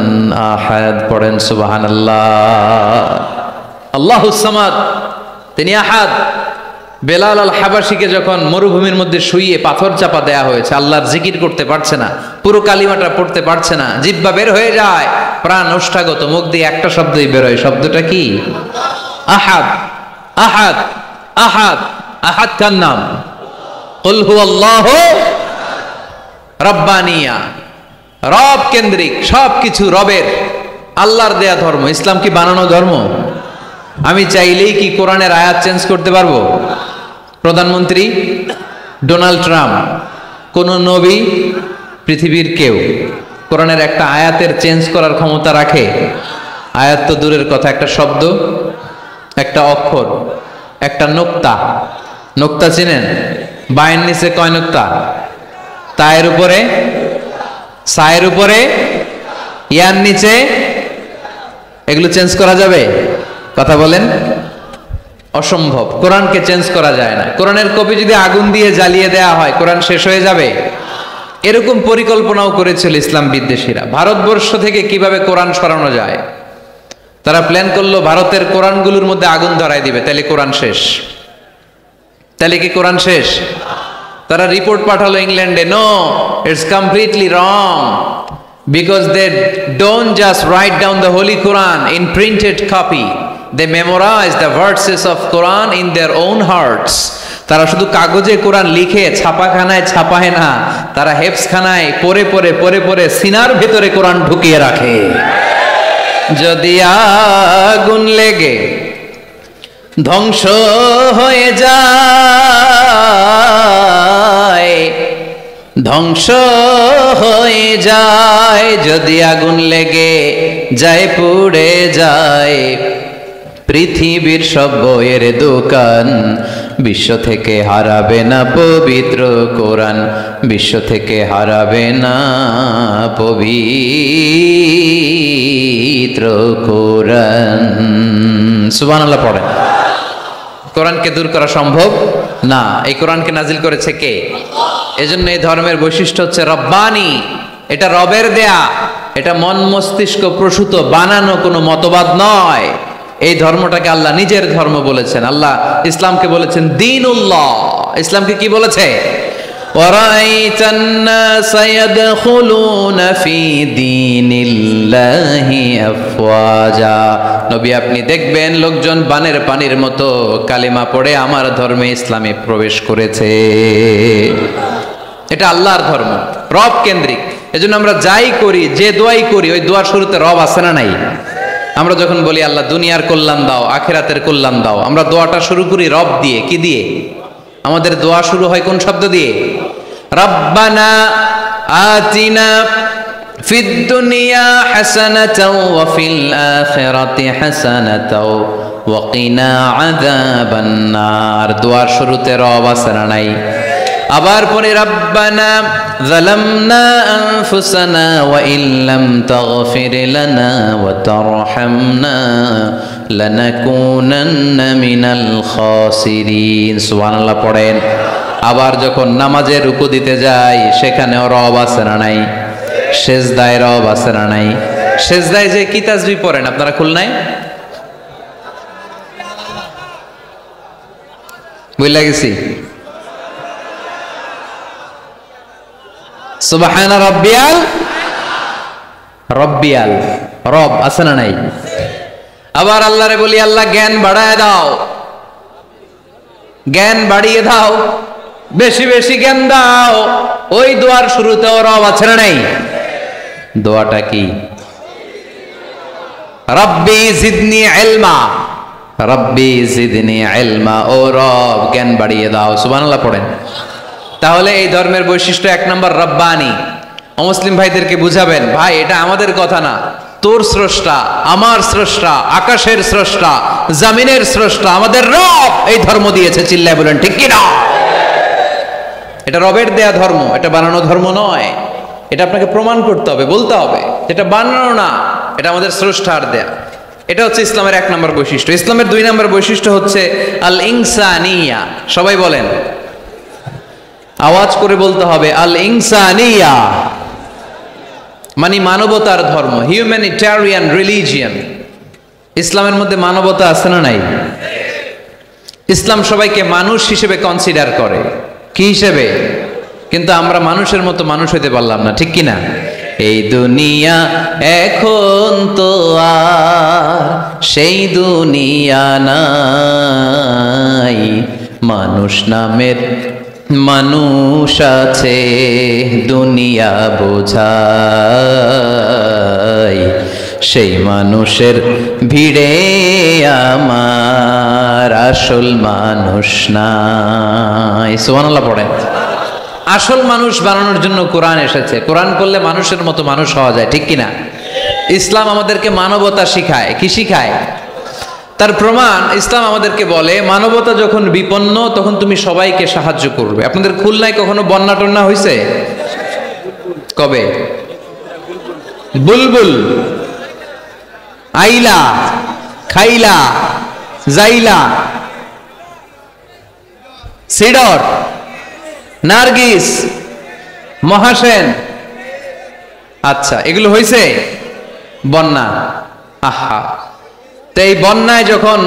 আহাদ। পড়েন সুবহানাল্লাহ। আল্লাহুস সামাদ, তিনি আহাদ। বেলাল আল হাবাসীকে যখন মরুভূমির মধ্যে শুইয়ে পাথর চাপা দেয়া হয়েছে, আল্লাহর জিকির করতে পারছে না, পুরো কালিমাটা পড়তে পারছে না, জিহ্বা বের হয়ে যায়, প্রাণ ওষ্ঠাগত, মুখ দিয়ে একটা শব্দই বের হয়। শব্দটা কি? আহাদ। আহাদ আহাদ আহাদ কার নাম? কুল হুয়াল্লাহু রাব্বানিয়া, রব কেন্দ্রিক, সবকিছু রবের, আল্লাহর দেয়া ধর্ম। ইসলাম কি বানানো ধর্ম? আমি চাইলেই কি কোরআনের আয়াত চেঞ্জ করতে পারবো? প্রধানমন্ত্রী ডোনাল্ড ট্রাম্প, কোন নবী, পৃথিবীর কেউ কোরআনের একটা আয়াতের চেঞ্জ করার ক্ষমতা রাখে? আয়াত তো দূরের কথা, একটা শব্দ, একটা অক্ষর, একটা নোক্তা। নোক্তা চিনেন? বায়ের নিচে কয় নোক্তা? তায়ের উপরে, সায়ের উপরে, ইয়ার নিচে, এগুলো চেঞ্জ করা যাবে? কথা বলেন। অসম্ভব। কোরআনকে চেঞ্জ করা যায় না। কোরআনের কপি যদি আগুন দিয়ে জ্বালিয়ে দেওয়া হয়, কোরআন শেষ হয়ে যাবে? এরকম পরিকল্পনাও করেছিল ইসলাম বিদ্বেষীরা, ভারতবর্ষ থেকে কিভাবে কোরআন সরানো যায়। তারা প্ল্যান করলো ভারতের কোরআনগুলোর মধ্যে আগুন ধরাই দিবে, তাহলে কোরআন শেষ। তাহলে কি কোরআন শেষ? তারা রিপোর্ট পাঠালো ইংল্যান্ডে, no, it's completely wrong, because they don't just write down the Holy Quran in printed copy, they memorize the verses of Quran in their own hearts. তারা শুধু কাগজে কোরআন লিখে ছাপাখানায় ছাপায় না, তারা হেফজখানায় পড়ে পড়ে পড়ে পড়ে সিনার ভেতরে কোরআন ঢুকিয়ে রাখে। যদি আগুন লেগে ধ্বংস হয়ে যায়, ধ্বংস হয়ে যায়, যদি আগুন লেগে যায় পুড়ে যায় পৃথিবীর সব বইয়ের দোকান, বিশ্ব থেকে হারাবে না পবিত্র কোরআন, বিশ্ব থেকে হারাবে না পবিত্র কোরআন। সুবহানাল্লাহ পড়েন। কোরআনকে দূর করা সম্ভব না। এই কোরআনকে নাজিল করেছে কে? এজন্য এই ধর্মের বৈশিষ্ট্য হচ্ছে রব্বানি। এটা রবের দেয়া, এটা মন মস্তিষ্ক প্রসূত বানানো কোনো মতবাদ নয়। এই ধর্মটাকে আল্লাহ নিজের ধর্ম বলেছেন। আল্লাহ ইসলামকে বলেছেন দীনুল্লাহ। ইসলামকে কি বলেছে? ওয়ারাইতান নাসা ইয়াদখুলুনা ফি দীনিল্লাহি আফওয়াজা। নবী আপনি দেখবেন লোকজন বানের পানির মতো কালিমা পড়ে আমার ধর্মে ইসলামে প্রবেশ করেছে। এটা আল্লাহর ধর্ম, রব কেন্দ্রিক। এজন্য আমরা যাই করি, যে দোয়াই করি, ওই দোয়ার শুরুতে রব আছে না নাই? আমরা যখন বলি আল্লাহ দুনিয়ার কল্যাণ দাও, আখিরাতের কল্যাণ দাও, আমরা দোয়াটা শুরু করি রব দিয়ে। কি দিয়ে? আমাদের দোয়া শুরু হয় কোন শব্দ দিয়ে? রব্বানা আতিনা ফিদ দুনিয়া হাসানাতাও ওয়া ফিল আখিরাতি হাসানাতাও ওয়া কিনা আযাবান নার। দোয়ার শুরুতে রব আছে না নাই? আবার পরে রব্বানা যালামনা আনফুসানা ওয়া ইল্লাম তাগফির লানা ওয়া তারহামনা লানাকুনান্না মিনাল খাসিরিন। সুবহানাল্লাহ পড়েন। আবার যখন নামাজে রুকু দিতে যাই, সেখানেও রব আছে না নাই? সেজদায় রব আছে না নাই? সেজদায় যে কি তাসবিহ পড়েন আপনারা খুলনায়? বুঝলা গেছি। সুবহানা রাব্বিয়াল, রব্বিয়াল, রব আছে না নাই? আবার আল্লাহরে বলি আল্লাহ জ্ঞান বাড়ায় দাও, জ্ঞান বাড়িয়ে দাও, বেশি বেশি জ্ঞান দাও। ওই দোয়ার শুরুতেও রব আছে না নাই? দোয়াটা কি? রব্বি জিদনি ইলমা, রব্বি জিদনি ইলমা, ও রব জ্ঞান বাড়িয়ে দাও। সুবহানাল্লাহ পড়েন। তাহলে এই ধর্মের বৈশিষ্ট্য এক নম্বর রব্বানি। অমুসলিম ভাইদেরকে বুঝাবেন, ভাই এটা আমাদের কথা না, তোর স্রষ্টা, আমার স্রষ্টা, আকাশের স্রষ্টা, জমিনের স্রষ্টা, আমাদের রব এই ধর্ম দিয়েছে। চিল্লায় বলেন ঠিক কি না? এটা রবের দেয়া ধর্ম, এটা বানানো ধর্ম নয়। এটা আপনাকে প্রমাণ করতে হবে, বলতে হবে এটা বানানো না, এটা আমাদের স্রষ্টার দেয়া। এটা হচ্ছে ইসলামের এক নম্বর বৈশিষ্ট্য। ইসলামের দুই নম্বর বৈশিষ্ট্য হচ্ছে আল ইনসানিয়া। সবাই বলেন, আওয়াজ করে বলতে হবে, আল ইনসানিয়া মানে মানবতার ধর্ম, হিউম্যানিটেরিয়ান রিলিজিয়ান। ইসলামের মধ্যে মানবতা আছে না নাই? ইসলাম সবাইকে মানুষ হিসেবে কনসিডার করে। কি হিসেবে? কিন্তু আমরা মানুষের মতো মানুষ হইতে পারলাম না, ঠিক কিনা? এই দুনিয়া এখন তো আর সেই দুনিয়া নাই, মানুষ নামের মানুষ আছে দুনিয়া বোঝাই, সেই মানুষের ভিড়ে আমার আসল মানুষ নাই। সুবহানাল্লাহ পড়েন। আসল মানুষ বানানোর জন্য কোরআন এসেছে। কোরআন করলে মানুষের মতো মানুষ হওয়া যায়, ঠিক কিনা? ইসলাম আমাদেরকে মানবতা শিখায়। কি শিখায়? তার প্রমাণ ইসলাম আমাদেরকে বলে মানবতা যখন বিপন্ন তখন তুমি সবাইকে সাহায্য করবে। আপনাদের খুলনায় কখনো বন্যা টন্যা হয়েছে? কবে? বুলবুল, আইলা, খাইলা, জাইলা, সিডর, নার্গিস, মহাসেন, আচ্ছা এগুলো হয়েছে বন্যা। আহা, তো এই বন্যায় যখন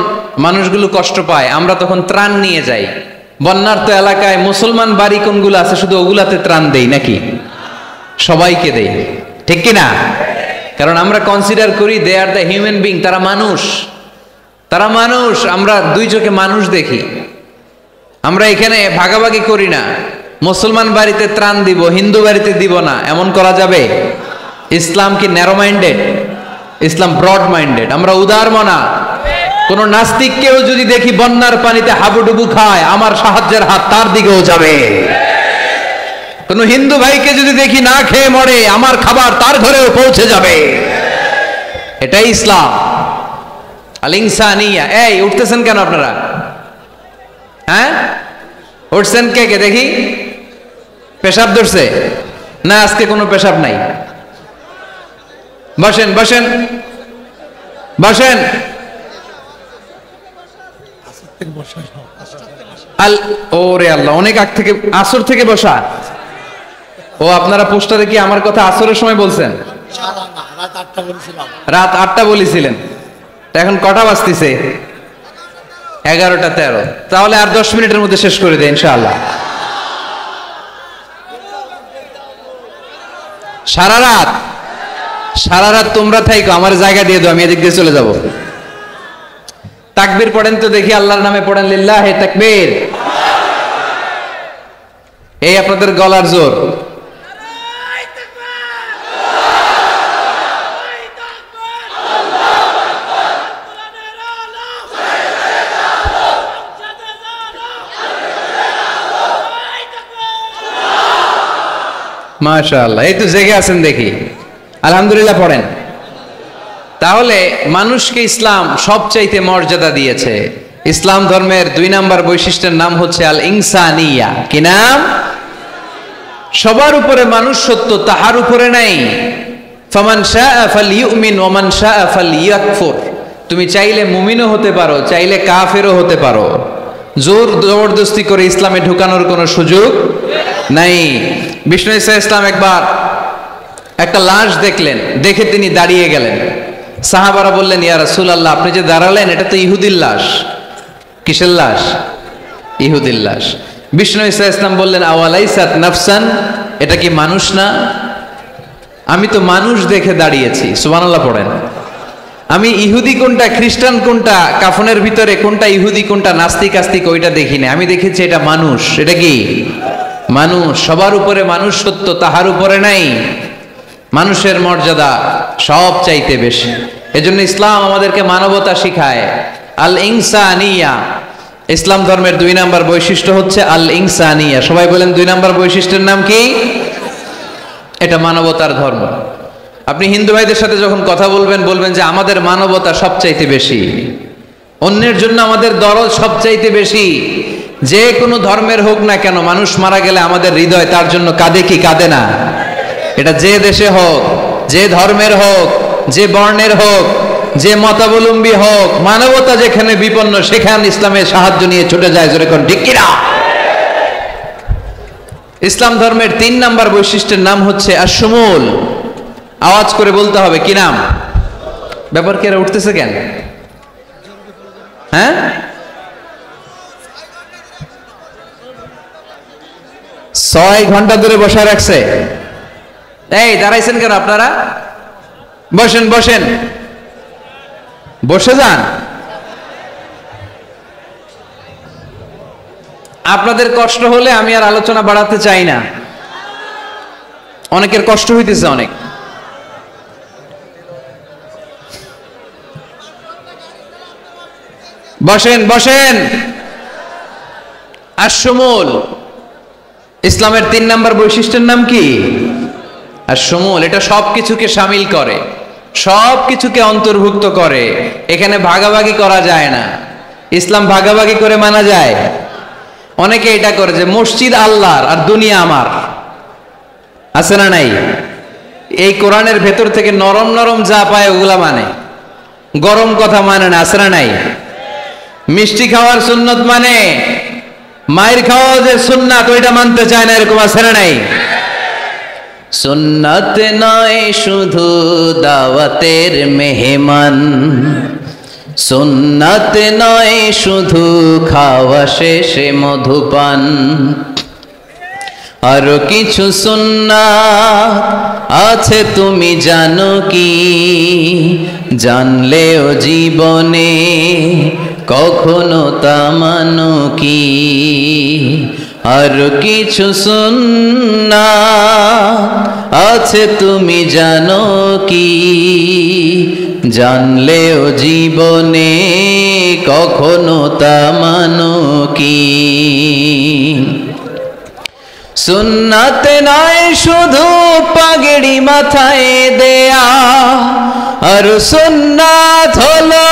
মানুষগুলো কষ্ট পায় আমরা তখন ত্রাণ নিয়ে যাই। বন্যার তো এলাকায় মুসলমান বাড়ি কোনগুলো আছে শুধু ওগুলাতে ত্রাণ দেই নাকি? সবাইকে দেই, ঠিক কিনা? কারণ আমরা কনসিডার করি দে আর দ্য হিউম্যান বিং, তারা মানুষ, তারা মানুষ। আমরা দুই চোখে মানুষ দেখি। আমরা এখানে ভাগাভাগি করি না, মুসলমান বাড়িতে ত্রাণ দিব, হিন্দু বাড়িতে দিব না, এমন করা যাবে? ইসলাম কি ন্যারো মাইন্ডেড? ইসলাম ব্রড মাইন্ডেড। আমরা উদার মনা। কোন নাস্তিককেও যদি দেখি বন্যার পানিতে হাবুডুবু খায়, আমার সাহায্যের হাত তার দিকেও যাবে। কোন হিন্দু ভাইকে যদি দেখি না খেয়ে মরে, আমার খাবার তার ঘরেও পৌঁছে যাবে। এটাই ইসলাম। আল ইনসানিয়া। এই উঠতেছেন কেন আপনারা? হ্যাঁ উঠছেন কে কে দেখি? পেশাব ধরছে না? আজকে কোনো পেশাব নাই। বসেন বসেন বসেন। ওরে আল্লাহ, অনেক আগ থেকে, আসর থেকে বসা। ও আপনারা পোস্টারে কি আমার কথা আসরের সময় বলছেন? রাত 8টা বলেছিলেন। তা এখন কটা বাজতেছে? 11টা 13। তাহলে আর 10 মিনিটের মধ্যে শেষ করে দেয় ইনশাআল্লাহ। সারা রাত, সারা রাত তোমরা থাইকো, আমার জায়গা দিয়ে দাও, আমি এদিক দিয়ে চলে যাব। তাকবীর পড়েন তো দেখি, আল্লাহর নামে পড়েন, লিল্লাহে তাকবীর। এই আপনাদের গলার জোর। মাশাআল্লাহ, এই তো জেগে আছেন দেখি, আলহামদুলিল্লাহ পড়েন। তাহলে মানুষকে ইসলাম সবচাইতে মর্যাদা দিয়েছে। ইসলাম ধর্মের 2 নম্বর বৈশিষ্ট্যের নাম হচ্ছে আল ইনসানিয়া। কি নাম? সবার উপরে মানুষ সত্য, তাহার উপরে নাই। ফামান শাআ ফালইউমিন ওয়া মান শাআ ফালইয়াকফুর। তুমি চাইলে মুমিনও হতে পারো, চাইলে কাফেরও হতে পারো। জোর জবরদস্তি করে ইসলামে ঢুকানোর কোনো সুযোগ নাই। বিষ্ণু ইসা ইসলাম একবার একটা লাশ দেখলেন, দেখে তিনি দাঁড়িয়ে গেলেন। সাহাবারা বললেন, ইয়া রাসূলুল্লাহ, আপনি যে দাঁড়ালেন এটা তো ইহুদির লাশ। কিসের লাশ? ইহুদির লাশ। বিষ্ণু ঈসা ইসলাম বললেন, আওয়ালাইসাত নাফসান, এটা কি মানুষ না? আমি তো মানুষ দেখে দাঁড়িয়েছি। সুবহানাল্লাহ পড়েন। আমি ইহুদি কোনটা, খ্রিস্টান কোনটা, কাফনের ভিতরে কোনটা ইহুদি কোনটা নাস্তিক আস্তিক ওইটা দেখিনি, আমি দেখেছি এটা মানুষ। এটা কি মানুষ? সবার উপরে মানুষ সত্য, তাহার উপরে নাই। মানুষের মর্যাদা সব চাইতে বেশি। এজন্য ইসলাম আমাদেরকে মানবতা শিখায়, আল ইনসানিয়া। ইসলাম ধর্মের 2 নাম্বার বৈশিষ্ট্য হচ্ছে আল ইনসানিয়া। সবাই বলেন 2 নাম্বার বৈশিষ্ট্যের নাম কি? এটা মানবতার ধর্ম। আপনি হিন্দু ভাইদের সাথে যখন কথা বলবেন, বলবেন যে আমাদের মানবতা সবচাইতে বেশি, অন্যের জন্য আমাদের দরদ সবচাইতে বেশি। যে কোনো ধর্মের হোক না কেন, মানুষ মারা গেলে আমাদের হৃদয় তার জন্য কাঁদে কি কাঁদে না? এটা যে দেশে হোক, যে ধর্মের হোক, যে বর্ণের হোক, যে মতাবলম্বী হোক, মানবতা যেখানে বিপন্ন সেখানে ইসলামের সাহায্য নিয়ে ছুটে যায়। জোরে কোন ঠিক কিনা? ইসলাম ধর্মের 3 নাম্বার বৈশিষ্ট্যের নাম হচ্ছে আশ-শুমুল। আওয়াজ করে বলতে হবে, কি নাম? ব্যাপার কি এরা উঠতেছে কেন? হ্যাঁ, 6 ঘন্টা ধরে বসা রাখছে। এই দাঁড়াইছেন কেন আপনারা? বসেন বসেন, বসে যান। আপনাদের কষ্ট হলে আমি আর আলোচনা বাড়াতে চাই না। অনেকের কষ্ট হইতেছে অনেক। বসেন বসেন। আশ-শুমুল ইসলামের 3 নাম্বার বৈশিষ্ট্যের নাম কি? আশ-শুমুল। এটা সবকিছুকে শামিল করে, সবকিছুকে অন্তর্ভুক্ত করে। এখানে ভাগাভাগি করা যায় না। ইসলাম ভাগাভাগি করে মানা যায়? অনেকে এটা করে যে মসজিদ আল্লাহর আর দুনিয়া আমার। আছে না নাই? এই কোরআনের ভেতর থেকে নরম নরম যা পায় ওগুলা মানে, গরম কথা মানে না। আছে না নাই? মিষ্টি খাওয়ার সুন্নত মানে, মায়ের খাওয়া যে সুন্নাত ওইটা মানতে চায় না, এরকম আছে না নাই? সুন্নাত নয় শুধু দাওয়াতের মেহমান, সুন্নাত নয় শুধু খাওয়া শেষে মধুপান, আরো কিছু সুন্নাত আছে তুমি জানো কি? জানলেও জীবনে কখনো তা মানো কি? আরো কিছু সুন্নাত আছে তুমি জানো কি? জানলেও জীবনে কখনো তা মানো কি? সুন্নাত নয় শুধু পাগড়ি মাথায় দেয়া, আর সুন্নাত হলো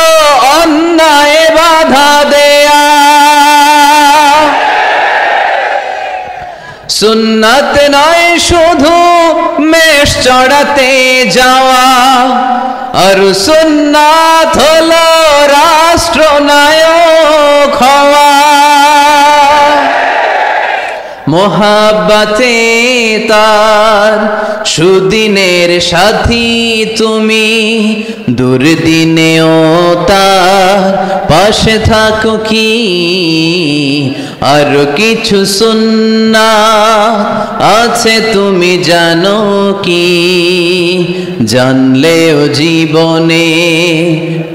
অন্যায় বাধা দেয়া। সুন্নাত নয় শুধু মেষ চড়াতে যাওয়া, আর সুন্নাত হলো রাষ্ট্রনায়ক হওয়া। মোহাব্বতে তার সুদিনের সাথী তুমি, দুর্দিনেও তার পাশে থাকো কি? আর কিছু সুন্নাত আছে তুমি জানো কি? জানলেও জীবনে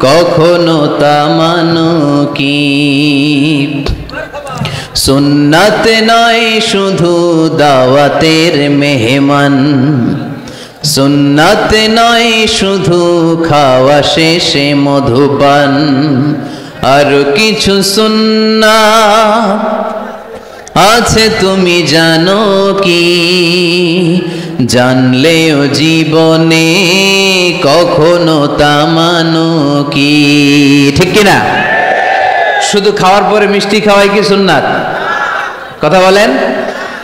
কখনো তা মানো কি? সুন্নাত নয় শুধু দাওয়াতের মেহমান, সুন্নাত নয় শুধু খাওয়া শেষে মধুপান, আর কিছু সুন্নাত আছে তুমি জানো কি? জানলেও জীবনে কখনো তা মানো কি? ঠিক কিনা? শুধু খাওয়ার পরে মিষ্টি খাওয়াই কি সুন্নাত? কথা বলেন।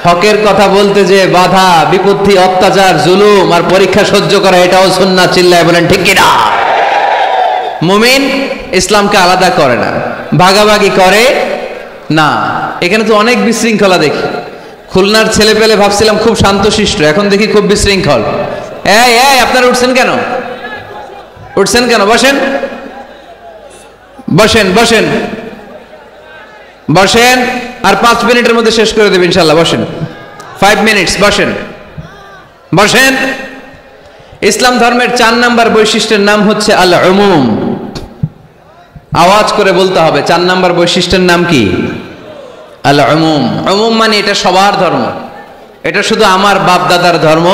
হকের কথা বলতে যে বাধা বিপত্তি অত্যাচার জুলুম আর পরীক্ষা সহ্য করা এটাও সুন্নাত। চিল্লায় বলেন ঠিক কিনা? মুমিন ইসলামকে আলাদা করে না, ভাগাভাগি করে না। এখানে তো অনেক বিশৃঙ্খলা দেখি। খুলনার ছেলে পেলে ভাবছিলাম খুব শান্তশিষ্ট, এখন দেখি খুব বিশৃঙ্খল। এই এই আপনারা উঠছেন কেন? উঠছেন কেন? বসেন বসেন বসেন বসেন। আর 5 মিনিটের মধ্যে শেষ করে দেব ইনশাআল্লাহ। বসেন, 5 মিনিটস। বসেন বসেন। ইসলাম ধর্মের 4 নাম্বার বৈশিষ্ট্যের নাম হচ্ছে আল উমুম। আওয়াজ করে বলতে হবে, 4 নাম্বার বৈশিষ্ট্যের নাম কি? আল উমুম। উমুম মানে এটা সবার ধর্ম, এটা শুধু আমার বাপ দাদার ধর্ম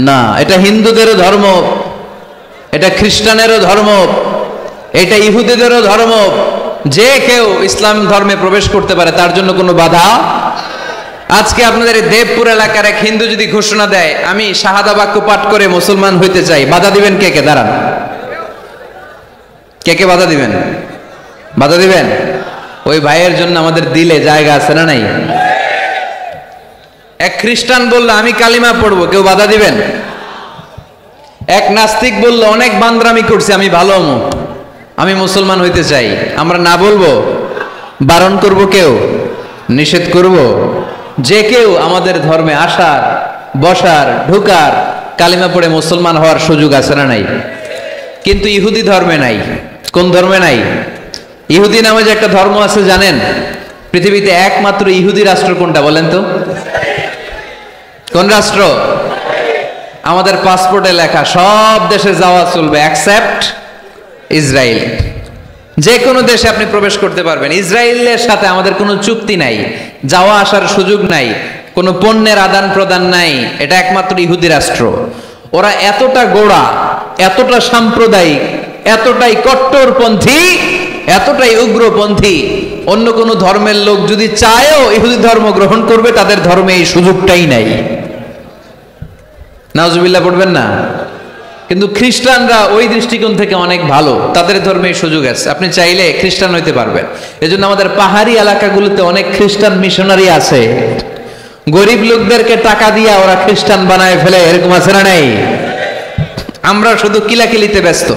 না, এটা হিন্দুদেরও ধর্ম, এটা খ্রিস্টানেরও ধর্ম, এটা ইহুদিদেরও ধর্ম। যে কেউ ইসলাম ধর্মে প্রবেশ করতে পারে, তার জন্য কোনো বাধা। আজকে আপনাদের এই দেবপুর এলাকার এক হিন্দু যদি ঘোষণা দেয় আমি শাহাদা বাক্য পাঠ করে মুসলমান হইতে চাই, বাধা দিবেন কে কে? দাঁড়ান, কে কে বাধা দিবেন? বাধা দিবেন? ওই ভাইয়ের জন্য আমাদের দিলে জায়গা আছে না নাই? এক খ্রিস্টান বললো আমি কালিমা পড়বো, কেউ বাধা দিবেন? এক নাস্তিক বললো অনেক বান্দরামি করছি, আমি ভালো মুখ, আমি মুসলমান হইতে চাই, আমরা না বলবো? বারণ করব কেউ? নিষেধ করব? যে কেউ আমাদের ধর্মে আসার, বসার, ঢুকার, কালিমা পড়ে মুসলমান হওয়ার সুযোগ আছে না নাই? কিন্তু ইহুদি ধর্মে নাই। কোন ধর্মে নাই? ইহুদি নামে যে একটা ধর্ম আছে জানেন? পৃথিবীতে একমাত্র ইহুদি রাষ্ট্র কোনটা বলেন তো? কোন রাষ্ট্র? আমাদের পাসপোর্টে লেখা সব দেশে যাওয়া চলবে এক্সেপ্ট ইসরায়েল। যে কোনো দেশে আপনি প্রবেশ করতে পারবেন। ইসরায়েলের সাথে আমাদের কোনো চুক্তি নাই, যাওয়া আসার সুযোগ নাই, কোনো পণ্যের আদান প্রদান নাই। এটা একমাত্র ইহুদি রাষ্ট্র। ওরা এতটা গোড়া, এতটা সাম্প্রদায়িক, এতটাই কট্টরপন্থী, এতটাই উগ্রপন্থী, অন্য কোনো ধর্মের লোক যদি চায়ও ইহুদি ধর্ম গ্রহণ করবে, তাদের ধর্মে এই সুযোগটাই নাই। নাউজুবিল্লাহ পড়বেন না? কিন্তু খ্রিস্টানরা ওই দৃষ্টিকোণ থেকে অনেক ভালো, তাদের ধর্মে সুযোগ আছে, আপনি চাইলে খ্রিস্টান হইতে পারবেন। এজন্য আমাদের পাহাড়ি এলাকাগুলোতে অনেক খ্রিস্টান মিশনারি আছে, গরিব লোকদেরকে টাকা দিয়ে ওরা খ্রিস্টান বানায় ফেলে, এরকম আছে না নাই? আমরা শুধু কিলাকিলিতে ব্যস্ত,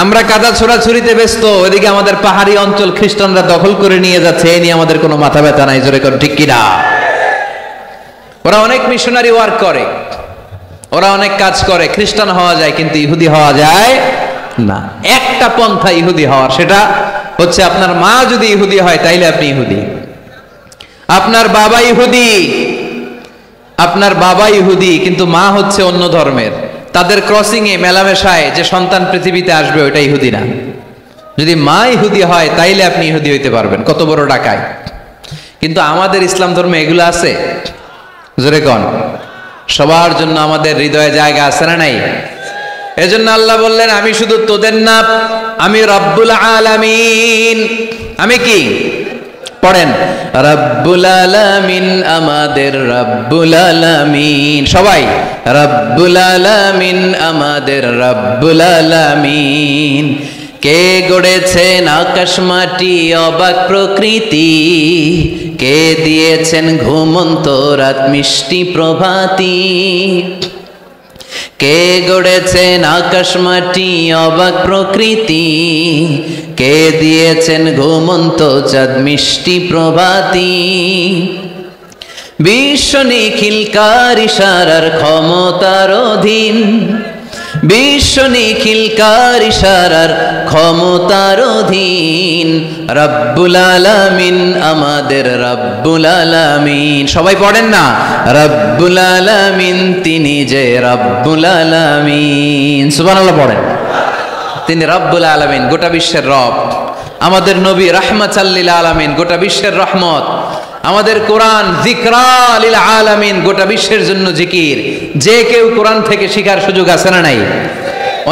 আমরা কাদা ছোড়াছুরিতে ব্যস্ত, ওইদিকে আমাদের পাহাড়ি অঞ্চল খ্রিস্টানরা দখল করে নিয়ে যাচ্ছে, এই নিয়ে আমাদের কোনো মাথা ব্যথা নাই। জোরে করে ঠিক কিনা? ওরা অনেক মিশনারি ওয়ার্ক করে, ওরা অনেক কাজ করে, খ্রিস্টান হওয়া যায় কিন্তু ইহুদি হওয়া যায় না। একটা পন্থা ইহুদি হওয়ার, সেটা হচ্ছে আপনার মা যদি ইহুদি হয় তাইলে আপনি ইহুদি, আপনার বাবা ইহুদি, আপনার বাবা ইহুদি কিন্তু মা হচ্ছে অন্য ধর্মের, তাদের ক্রসিং এ মেলামেশায় যে সন্তান পৃথিবীতে আসবে ওটা ইহুদি না। যদি মা ইহুদি হয় তাইলে আপনি ইহুদি হইতে পারবেন। কত বড় ডাকায়! কিন্তু আমাদের ইসলাম ধর্মে এগুলো আছে? জোরে কোন? সবার জন্য আমাদের হৃদয়ে জায়গা আছে না নাই? এজন্য আল্লাহ বললেন আমি শুধু তোদের না, আমি রব্বুল আলামিন। আমি কি? পড়েন, রব্বুল আলামিন, আমাদের রব্বুল আলামিন। সবাই রব্বুল আলামিন, আমাদের রব্বুল আলামিন। কে গড়েছেন আকাশ মাটি অবাক প্রকৃতি, কে দিয়েছেন ঘুমন্ত রাত মিষ্টি প্রভাতী। কে গড়েছেন আকাশ মাটি অবাক প্রকৃতি, কে দিয়েছেন ঘুমন্ত চাঁদ মিষ্টি প্রভাতী। বিশ্ব নিখিলকার ইশারার ক্ষমতার অধীন, বিশ্ব নিখিলকার ইশারার ক্ষমতার অধীন। রব্বুল আলামিন, আমাদের রব্বুল আলামিন। সবাই পড়েন না, রব্বুল আলামিন, তিনি যে রব্বুল আলামিন। সুবহানাল্লাহ পড়েন। তিনি রব্বুল আলামিন, গোটা বিশ্বের রব। আমাদের নবী রাহমাতাল লিল আলামিন, গোটা বিশ্বের রহমত। আমাদের কোরআন যিকরা লিল আলামিন, গোটা বিশ্বের জন্য জিকির। যে কেউ কোরআন থেকে শিখার সুযোগ আছে না নাই?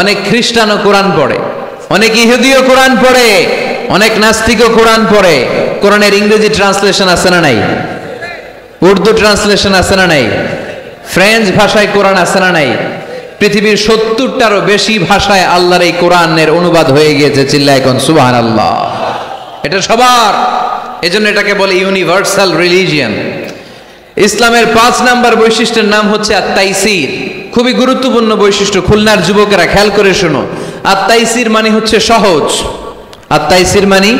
অনেক খ্রিস্টানও কোরআন পড়ে, অনেক ইহুদিও কোরআন পড়ে, অনেক নাস্তিকও কোরআন পড়ে। কোরআনের ইংরেজি ট্রান্সলেশন আছে না নাই? উর্দু ট্রান্সলেশন আছে না নাই? ফ্রেঞ্চ ভাষায় কোরআন আছে না নাই? পৃথিবীর 70টারও বেশি ভাষায় আল্লাহর এই কোরআনের অনুবাদ হয়ে গিয়েছে। চিল্লায় কোন সুবহানাল্লাহ। এটা সবার, এজন্য এটাকে বলে ইউনিভার্সাল রিলিজিয়ন। ইসলামের 5 নাম্বার বৈশিষ্ট্যের নাম হচ্ছে আত-তাইসির। খুবই গুরুত্বপূর্ণ বৈশিষ্ট্য, খুলনার যুবকেরা খেয়াল করে শোনো। আত-তাইসির মানে হচ্ছে সহজ। আত-তাইসির মানে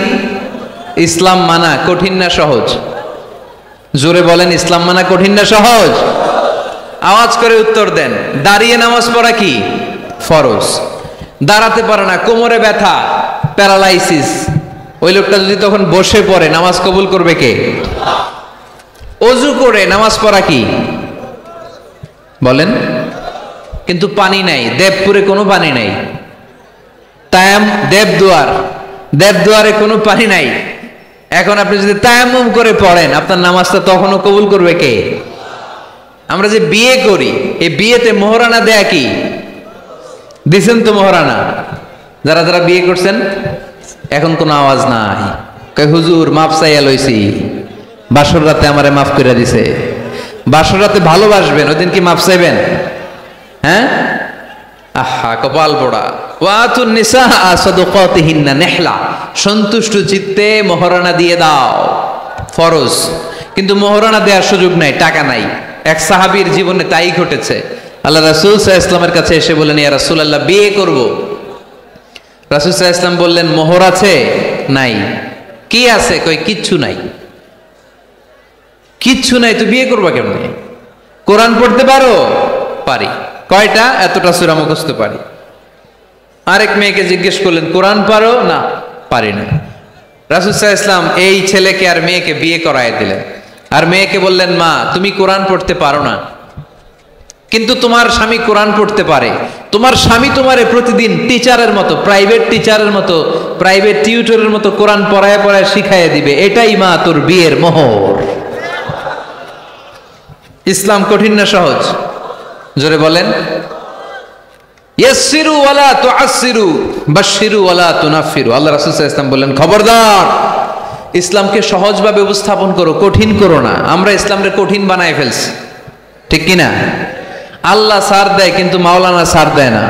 ইসলাম মানা কঠিন না সহজ? জোরে বলেন, ইসলাম মানা কঠিন না সহজ? আওয়াজ করে উত্তর দেন। দাঁড়িয়ে নামাজ পড়া কি ফরজ। দাঁড়াতে পারে না, কোমরে ব্যথা, প্যারালাইসিস, ওই লোকটা যদি তখন বসে পড়ে নামাজ কবুল করবে কে? অজু করে নামাজ পড়া কি বলেন? কিন্তু পানি নাই, দেবপুরে কোনো পানি নাই। দেবদুয়ারে কোনো পানি নাই। এখন আপনি যদি তায়াম্মুম করে পড়েন আপনার নামাজটা তখনও কবুল করবে কে? আমরা যে বিয়ে করি, এই বিয়েতে মোহরানা দেয়া কি? দিছেন তো মোহরানা? যারা যারা বিয়ে করছেন এখন কোনো আওয়াজ নাই। কই হুজুর মাফ চাইয়া লইছি, বাসর রাতে আমারে মাফ করে দিছে। বাসর রাতে ভালোবাসবেন, ওই দিন কি মাফ চাইবেন? হ্যাঁ, আহা কপাল পোড়া। ওয়াতুন নিসা সাদকাতিহিন্না নিহলা, সন্তুষ্ট চিত্তে মোহরানা দিয়ে দাও, ফরজ। কিন্তু মোহরানা দেওয়ার সুযোগ নাই, টাকা নাই। এক সাহাবীর জীবনে তাই ঘটেছে। আল্লাহ রাসূল সাল্লাল্লাহু আলাইহি ওয়াসাল্লামের কাছে এসে বললেন, ইয়া রাসূলুল্লাহ বিয়ে করব। রাসূল সাল্লাল্লাহু আলাইহি ওয়াসাল্লাম বললেন, মোহর আছে? নাই। কি আছে? কই কিচ্ছু নাই। কিচ্ছু নাই তো বিয়ে করবা কেমনে? কোরআন পড়তে পারো? পারি। কয়টা? এতটা সূরা মুখস্থ পারি। আরেক মেয়েকে জিজ্ঞেস করলেন, কোরআন পারো? না, পারি না। রাসূল সাল্লাল্লাহু আলাইহি ওয়াসাল্লাম এই ছেলেকে আর মেয়েকে বিয়ে করায় দিলেন। আর মেয়েকে বললেন, মা তুমি কোরআন পড়তে পারো না, কিন্তু তোমার স্বামী কোরআন পড়তে পারে। তোমার স্বামী তোমারে প্রতিদিন টিচারের মতো, প্রাইভেট টিচারের মতো, প্রাইভেট টিউটরের মতো কোরআন পড়ায় পড়ায় শিখাইয়া দিবে। এটাই মা তোর বিয়ের মোহর। ইসলাম কঠিন না সহজ? জোরে বলেন। ইয়াসসিরু ওয়ালা তুআসসিরু বাশশিরু ওয়ালা তুনাফফিরু। আল্লাহ রাসূল সাল্লাল্লাহু আলাইহি ওয়াসাল্লাম বললেন, খবরদার, ইসলামকে সহজভাবে উপস্থাপন করো, কঠিন করো না। আমরা ইসলামকে কঠিন বানায় ফেলছি, ঠিক কি না? আল্লাহ ছাড় দেয় কিন্তু মাওলানা ছাড় দেয় না,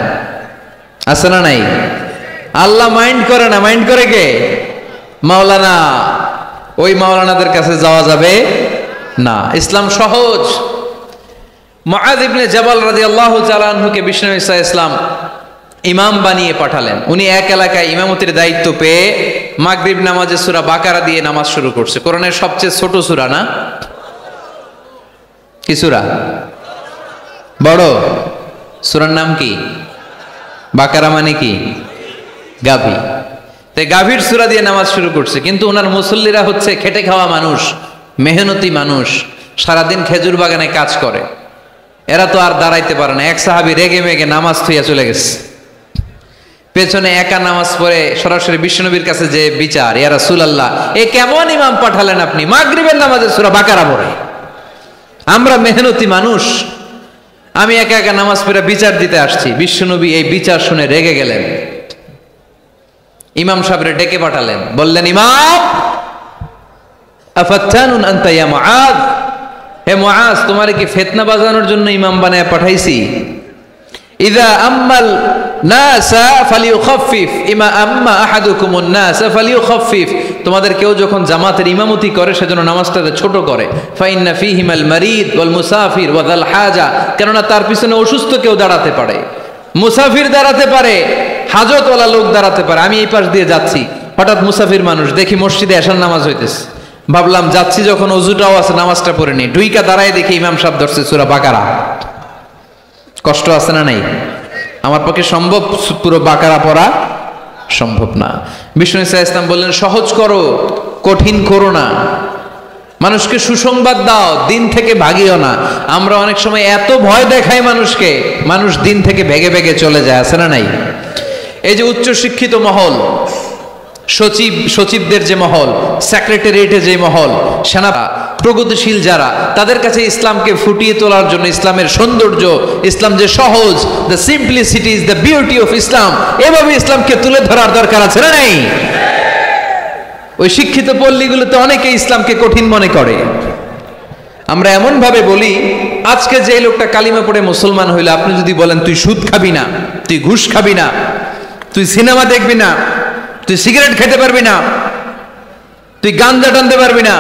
আছে না নাই? আল্লাহ মাইন্ড করে না, মাইন্ড করে কে? মাওলানা। ওই মাওলানাদের কাছে যাওয়া যাবে না। ইসলাম সহজ। মুআয ইবনে জাবাল রাদিয়াল্লাহু তাআলা আনহুকে বিশ্বনবী সাল্লাল্লাহু আলাইহি ওয়াসাল্লাম ইমাম বানিয়ে পাঠালেন। উনি এক এলাকায় ইমামতির দায়িত্ব পেয়ে মাগরিব নামাজে সূরা বাকারা দিয়ে নামাজ শুরু করছে। কোরআনের সবচেয়ে ছোট সূরা না? কি সূরা? বড় সূরার নাম কি? বাকারা মানে কি? গাভী। তাই গাভীর সূরা দিয়ে নামাজ শুরু করছে। কিন্তু ওনার মুসল্লিরা হচ্ছে খেটে খাওয়া মানুষ, মেহনতি মানুষ, সারাদিন খেজুর বাগানে কাজ করে। এরা তো আর দাঁড়াইতে পারে না। এক সাহাবী রেগে মেগে নামাজ থুইয়া চলে গেছে। পেছনে একা নামাজ পড়ে সরাসরি বিশ্বনবীর কাছে যে বিচার, ইয়া রাসূলুল্লাহ এ কেমন ইমাম পাঠালেন আপনি, মাগরিবের নামাজে সূরা বাকারা পড়ে? আমরা মেহনতি মানুষ, আমি একা একা নামাজ পড়ে বিচার দিতে আসছি। বিশ্বনবী এই বিচার শুনে রেগে গেলেন। ইমাম সাহেবরে ডেকে পাঠালেন, বললেন, ইমাম আফাত্তানুন আনতা ইয়া মুআয, হে মুআয তোমারে কি ফিতনা বাজানোর জন্য ইমাম বানায় পাঠাইছি? ইযা আম্মাল নাসা ফালিয়ুখাফফিফ ইমা আম্মা আহাদুকুমুন নাসা ফালিয়ুখাফফিফ। তোমাদের কেউ যখন জামাতের ইমামতি করে সেজন্য নামাজটাকে ছোট করে। ফাইন্না ফীহিমাল মারিদ ওয়াল মুসাফির ওয়া যাল হাজা, কেননা তার পিছনে অসুস্থ কেউ দাঁড়াতে পারে, মুসাফির দাঁড়াতে পারে, হাজতওয়ালা লোক দাঁড়াতে পারে। আমি এই পাশ দিয়ে যাচ্ছি, হঠাৎ মুসাফির মানুষ দেখি মসজিদে এশার নামাজ হইতেছে। ভাবলাম যাচ্ছি যখন ওযুটাও আছে নামাজটা পড়ে নি। ঢুইকা দাঁড়ায় দেখি ইমাম সাহেব ধরছে সূরা বাকারা। কষ্ট আছে না নাই? আমার পক্ষে সম্ভব পুরো বাকারা পড়া সম্ভব না। বিষ্ণু সাল্লাল্লাহু আলাইহি ওয়াসাল্লাম বললেন, সহজ করো, কঠিন করো না। মানুষকে সুসংবাদ দাও, দিন থেকে ভাগিও না। আমরা অনেক সময় এত ভয় দেখাই মানুষকে, মানুষ দিন থেকে ভেগে ভেগে চলে যায়, আছে না নাই? এই যে উচ্চ শিক্ষিত মহল, সচিবদের যে মহল, সেক্রেটারিয়েটে যে মহল, সেনা প্রগতিশীল যারা, তাদের কাছে ইসলামকে ফুটিয়ে তোলার জন্য, ইসলামের সৌন্দর্য, ইসলাম যে সহজ, the simplicity is the beauty of Islam, এভাবে ইসলামকে তুলে ধরার দরকার আছে না নাই? ওই শিক্ষিত পল্লীগুলোতে অনেকে ইসলামকে কঠিন মনে করে। আমরা এমন ভাবে বলি, আজকে যে লোকটা কালিমা পড়ে মুসলমান হইলো, আপনি যদি বলেন তুই সুদ খাবি না, তুই ঘুষ খাবি না, তুই সিনেমা দেখবি না, তুই সিগারেট খেতে পারবি না, তুই গাঞ্জা টানতে পারবি না,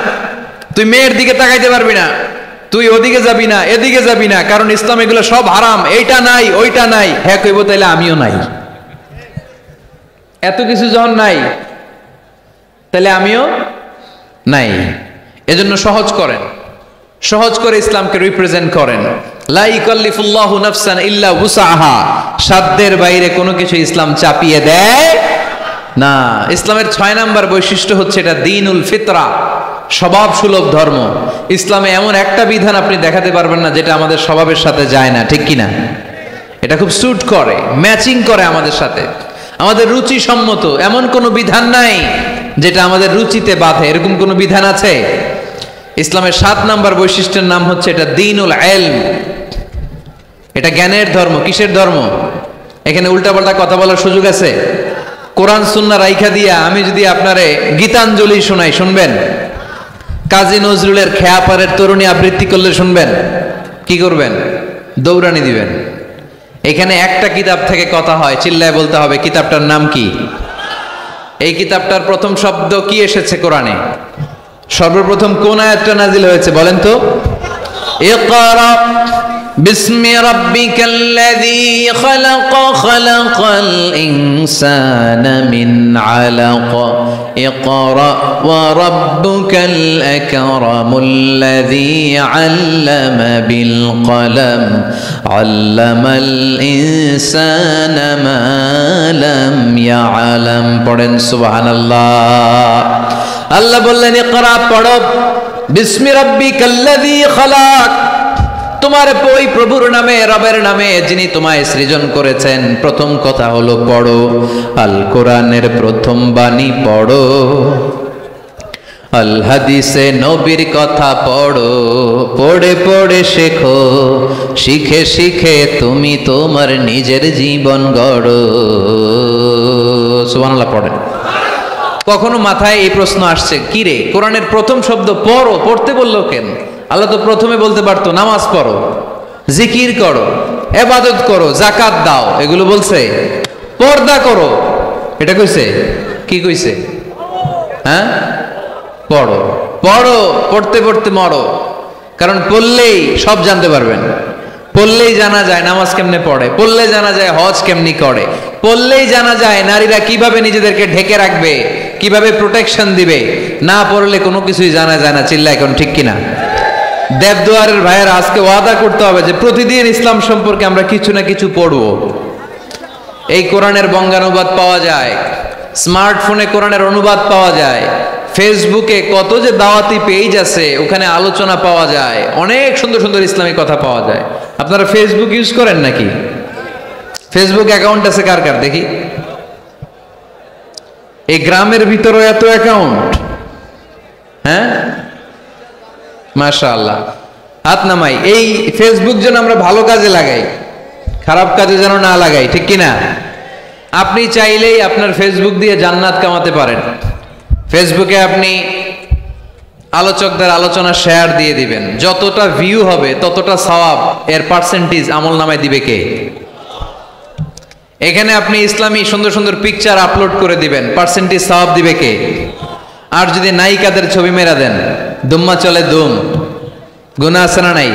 তুই মেয়ের দিকে তাকাইতে পারবি না, তুই ওদিকে যাবি না, এদিকে যাবি না, কারণ ইসলাম এগুলো সব হারাম, এইটা নাই ওইটা নাই। হ্যাঁ কইব, তাইলে আমিও নাই। এত কিছু যখন নাই তাহলে আমিও নাই। এজন্য সহজ করেন, সহজ করে ইসলামকে রিপ্রেজেন্ট করেন। লা ইকাল্লিফুল্লাহু নাফসান ইল্লা উসাহা, সাধ্যের বাইরে কোনো কিছু ইসলাম চাপিয়ে দেয় না। ইসলামের 6 নাম্বার বৈশিষ্ট্য হচ্ছে এটা দ্বীনুল ফিতরা, স্বভাব সুলভ ধর্ম। ইসলামে এমন একটা বিধান আপনি দেখাতে পারবেন না যেটা আমাদের স্বভাবের সাথে যায় না, ঠিক কিনা? এটা খুব স্যুট করে, ম্যাচিং করে আমাদের সাথে, আমাদের রুচি সম্মত। এমন কোনো বিধান নাই যেটা আমাদের রুচিতে বাধে, এরকম কোনো বিধান আছে? ইসলামের 7 নাম্বার বৈশিষ্ট্যের নাম হচ্ছে এটা দ্বীনুল ইলম, এটা জ্ঞানের ধর্ম। কিসের ধর্ম? এখানে উল্টাপাল্টা কথা বলার সুযোগ আছে? কোরআন সুন্নাহ রাইখা দিয়া আমি যদি আপনারে গীতাঞ্জলি শোনাই, শুনবেন? কাজী নজরুলের খেয়াপাড়ের তরুণী আবৃত্তি করলে শুনবেন? কি করবেন? দৌড়ানি দিবেন। এখানে একটা কিতাব থেকে কথা হয়, চিল্লায় বলতে হবে কিতাবটার নাম কি? এই কিতাবটার প্রথম শব্দ কি এসেছে কোরআনে? সর্বপ্রথম কোন আয়াতটা নাজিল হয়েছে বলেন তো? ইকরা বিসমি রাব্বিকাল্লাযী খালাক, খালাকাল ইনসানা মিন আলাক, ইকরা ওয়া রাব্বুকাল আকরামুল্লাযী আল্লামা বিল কলম, আল্লামাল ইনসানা মা লাম ইয়ালাম। পড়েন সুবহানাল্লাহ। আল্লাহ বললেন ইকরা, পড়ো, বিসমি রাব্বিকাল্লাযী খালাক, তোমার ওই প্রভুর নামে, রবের নামে যিনি তোমায় সৃজন করেছেন। প্রথম কথা হলো পড়ো, আল কোরআনের প্রথম বাণী পড়ো, আল হাদিসে নবীর কথা পড়ো, পড়ে পড়ে শেখো, শিখে শিখে তুমি তোমার নিজের জীবন গড়ো। সুবহানাল্লাহ পড়েন। কখনো মাথায় এই প্রশ্ন আসছে, কি রে কোরআনের প্রথম শব্দ পড়ো, পড়তে বললো কেন? আল্লাহ তো প্রথমে বলতে পারতো নামাজ পড়ো, জিকির করো, ইবাদত করো, যাকাত দাও, এগুলো বলছে? পর্দা করো, এটা কইছে? কি কইছে? হ্যাঁ, পড়ো। পড়ো, পড়তে পড়তে মরো। কারণ পড়লেই সব জানতে পারবেন। পড়লেই জানা যায় নামাজ কেমনে পড়ে, পড়লে জানা যায় হজ কেমনি করে, পড়লেই জানা যায় নারীরা কিভাবে নিজেদেরকে ঢেকে রাখবে, কিভাবে প্রোটেকশন দিবে। না পড়লে কোনো কিছুই জানা যায় না। চিল্লা এখন ঠিক কিনা? দেবদুয়ারের ভাইয়েরা আজকে ওয়াদা করতে হবে যে প্রতিদিন ইসলাম সম্পর্কে আমরা কিছু না কিছু পড়বো। এই কোরআনের বঙ্গানুবাদ পাওয়া যায়, স্মার্টফোনে কোরআনের অনুবাদ পাওয়া যায়, ফেসবুকে কত যে দাওয়াতি পেজ আছে, ওখানে আলোচনা পাওয়া যায়, অনেক সুন্দর সুন্দর ইসলামী কথা পাওয়া যায়। আপনারা ফেসবুক ইউজ করেন নাকি? ফেসবুক অ্যাকাউন্ট আছে কার কার দেখি? এই গ্রামের ভিতরে এত অ্যাকাউন্ট, হ্যাঁ মাশাআল্লাহ, হাত নামাই। এই ফেসবুক যেন আমরা ভালো কাজে লাগাই, খারাপ কাজে যেন না লাগাই, ঠিক কিনা? আপনি চাইলেই আপনার ফেসবুক দিয়ে জান্নাত কামাতে পারেন। ফেসবুকে আপনি আলোচকদের আলোচনা শেয়ার দিয়ে দিবেন, যতটা ভিউ হবে ততটা সওয়াব, এর পার্সেন্টেজ আমল নামায় দিবে কে? এখানে আপনি ইসলামী সুন্দর সুন্দর পিকচার আপলোড করে দিবেন, পার্সেন্টেজ সওয়াব দিবে কে? আর যদি নায়িকাদের ছবি মেরা দেন, দুম্মা চলে দুম, গুনাহ আছে না নাই?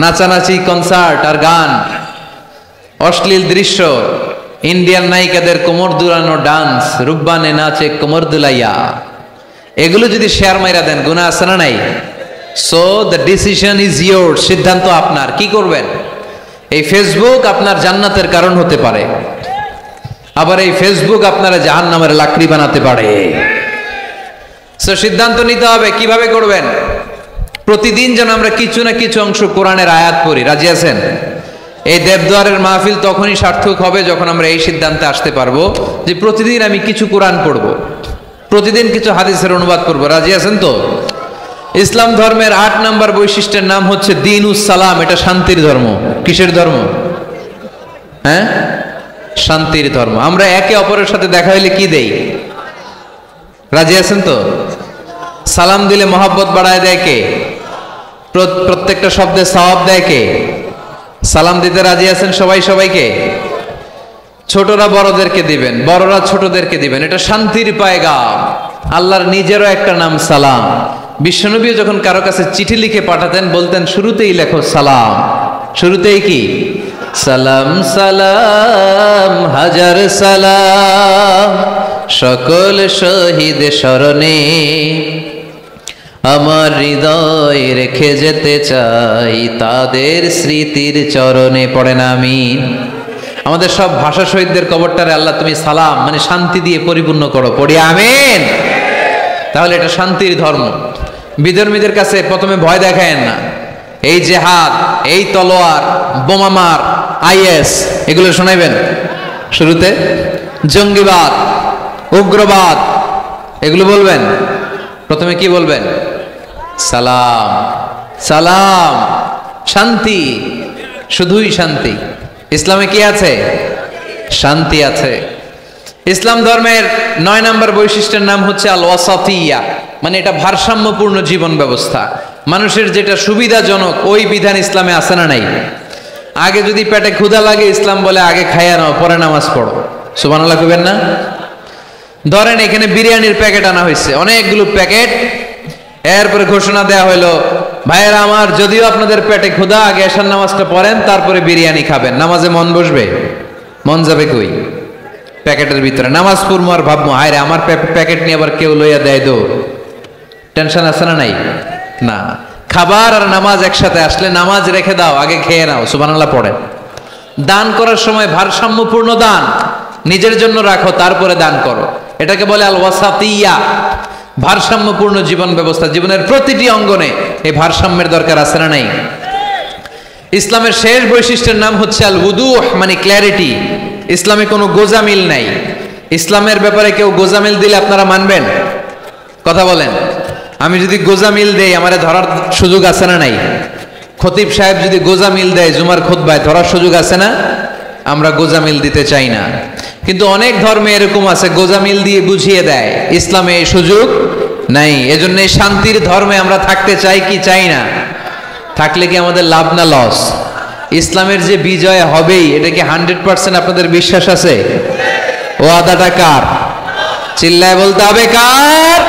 নাচানাচি, কনসার্ট আর গান, অশ্লীল দৃশ্য, ইন্ডিয়ান নায়িকাদের কোমর দুলানো ডান্স, রুকবানে নাচে কোমর দুলাইয়া, এগুলো যদি শেয়ার মাইরা দেন, গুনাহ আছে না নাই? So the decision is your, সিদ্ধান্ত আপনার। কি করবেন? এই ফেসবুক আপনার জান্নাতের কারণ হতে পারে, আবার এই ফেসবুক আপনারা জাহান্নামের লাকড়ি বানাতে পারে। সো সিদ্ধান্ত নিতে হবে কিভাবে করবেন। প্রতিদিন যেন আমরা কিছু না কিছু অংশ কোরআনের আয়াত পড়ি। রাজি আছেন? এই দেবদুয়ারের মাহফিল তখনই সার্থক হবে যখন আমরা এই সিদ্ধান্তে আসতে পারবো যে প্রতিদিন আমি কিছু কোরআন পড়বো, প্রতিদিন কিছু হাদিসের অনুবাদ করবো। রাজি আছেন তো? ইসলাম ধর্মের 8 নম্বর বৈশিষ্ট্যের নাম হচ্ছে দ্বীনুস সালাম। এটা শান্তির ধর্ম। কিসের ধর্ম? হ্যাঁ, শান্তির ধর্ম। আমরা একে অপরের সাথে দেখা হইলে কি দেই? রাজি আছেন তো? সালাম দিলে মহব্বত বাড়ায় দেয় কে? প্রত্যেকটা শব্দে সওয়াব দেয় কে? সালাম দিতে রাজি আছেন সবাই সবাইকে? ছোটরা বড়দেরকে দিবেন, বড়রা ছোটদেরকে দিবেন। এটা শান্তির পায়গাম। আল্লাহর নিজেরও একটা নাম সালাম। বিশ্বনবী যখন কারো কাছে চিঠি লিখে পাঠাতেন বলতেন শুরুতেই লেখো সালাম। শুরুতেই কি? সালাম সালাম হাজার সালাম সকল শহীদ স্মরণে, আমার হৃদয়ে রেখে যেতে চাই তাদের স্মৃতির চরণে। পড়েন আমিন। আমাদের সব ভাষা শহীদদের কবরটারে আল্লাহ তুমি সালাম মানে শান্তি দিয়ে পরিপূর্ণ করো, পড়ি আমিন। তাহলে এটা শান্তির ধর্ম। বিধর্মীদের কাছে প্রথমে ভয় দেখায়েন না। এই জেহাদ, এই তলোয়ার, বোমামার, আইএস এগুলো শোনাইবেন শুরুতে। জঙ্গিবাদ, উগ্রবাদ এগুলো বলবেন। প্রথমে কি বলবেন? সালাম, সালাম, শান্তি, শুধুই শান্তি। ইসলামে কি আছে? শান্তি আছে। ইসলাম ধর্মের 9 নম্বর বৈশিষ্ট্যের নাম হচ্ছে আল ওয়াসাতিয়া, মানে এটা ভারসাম্যপূর্ণ জীবন ব্যবস্থা। মানুষের যেটা সুবিধাজনক ওই বিধান ইসলামে আছে না নাই? আগে যদি পেটে ক্ষুধা লাগে ইসলাম বলে আগে খাইয়া নাও, পরে নামাজ পড়ো। সুবহানাল্লাহ কইবেন না? ধরেন এখানে বিরিয়ানির প্যাকেট আনা হয়েছে, অনেকগুলো প্যাকেট। এরপরে ঘোষণা দেয়া হলো, ভাইয়েরা আমার, যদিও আপনাদের পেটে ক্ষুধা, আগে এশার নামাজটা পড়েন, তারপরে বিরিয়ানি খাবেন। নামাজে মন বসবে? মন যাবে কই? প্যাকেটের ভিতরে নামাজ পড়বো আর ভাববো হায় রে আমার প্যাকেট নিয়ে আবার কেউ লইয়া দেয় দো। টেনশন আছে না নাই? না। খাবার আর নামাজ একসাথে আসলে নামাজ রেখে দাও, আগে খেয়ে নাও, সুবহানাল্লাহ পড়েন। দান করার সময় ভারসাম্যপূর্ণ দান, নিজের জন্য রাখো তারপরে দান করো। এটাকে বলে আল ওয়াসাতিয়া, ভারসাম্যপূর্ণ জীবন ব্যবস্থা। জীবনের প্রতিটি অঙ্গনে এই ভারসাম্যের দরকার আছে না নাই? ইসলামের শেষ বৈশিষ্ট্যের নাম হচ্ছে আল উদুহ, মানে ক্ল্যারিটি। ইসলামে কোনো গোজামিল নাই। ইসলামের ব্যাপারে কেউ গোজামিল দিলে আপনারা মানবেন? কথা বলেন। আমি যদি গোজামিল দেই আমারে ধরার সুযোগ আছে না নাই? খতিব সাহেব যদি গোজামিল দেয় জুমার খুতবায়, ধরার সুযোগ আছে না? আমরা গোজামিল দিতে চাই না। কিন্তু অনেক ধর্মে এরকম আছে গোজামিল দিয়ে বুঝিয়ে দেয়, ইসলামে এই সুযোগ নাই। এজন্য শান্তির ধর্মে আমরা থাকতে চাই কি চাই না? থাকলে কি আমাদের লাভ না লস? ইসলামের যে বিজয় হবেই, এটা কি 100% আপনাদের বিশ্বাস আছে? ও আদাটা কার? চিল্লায় বলতে হবে কার?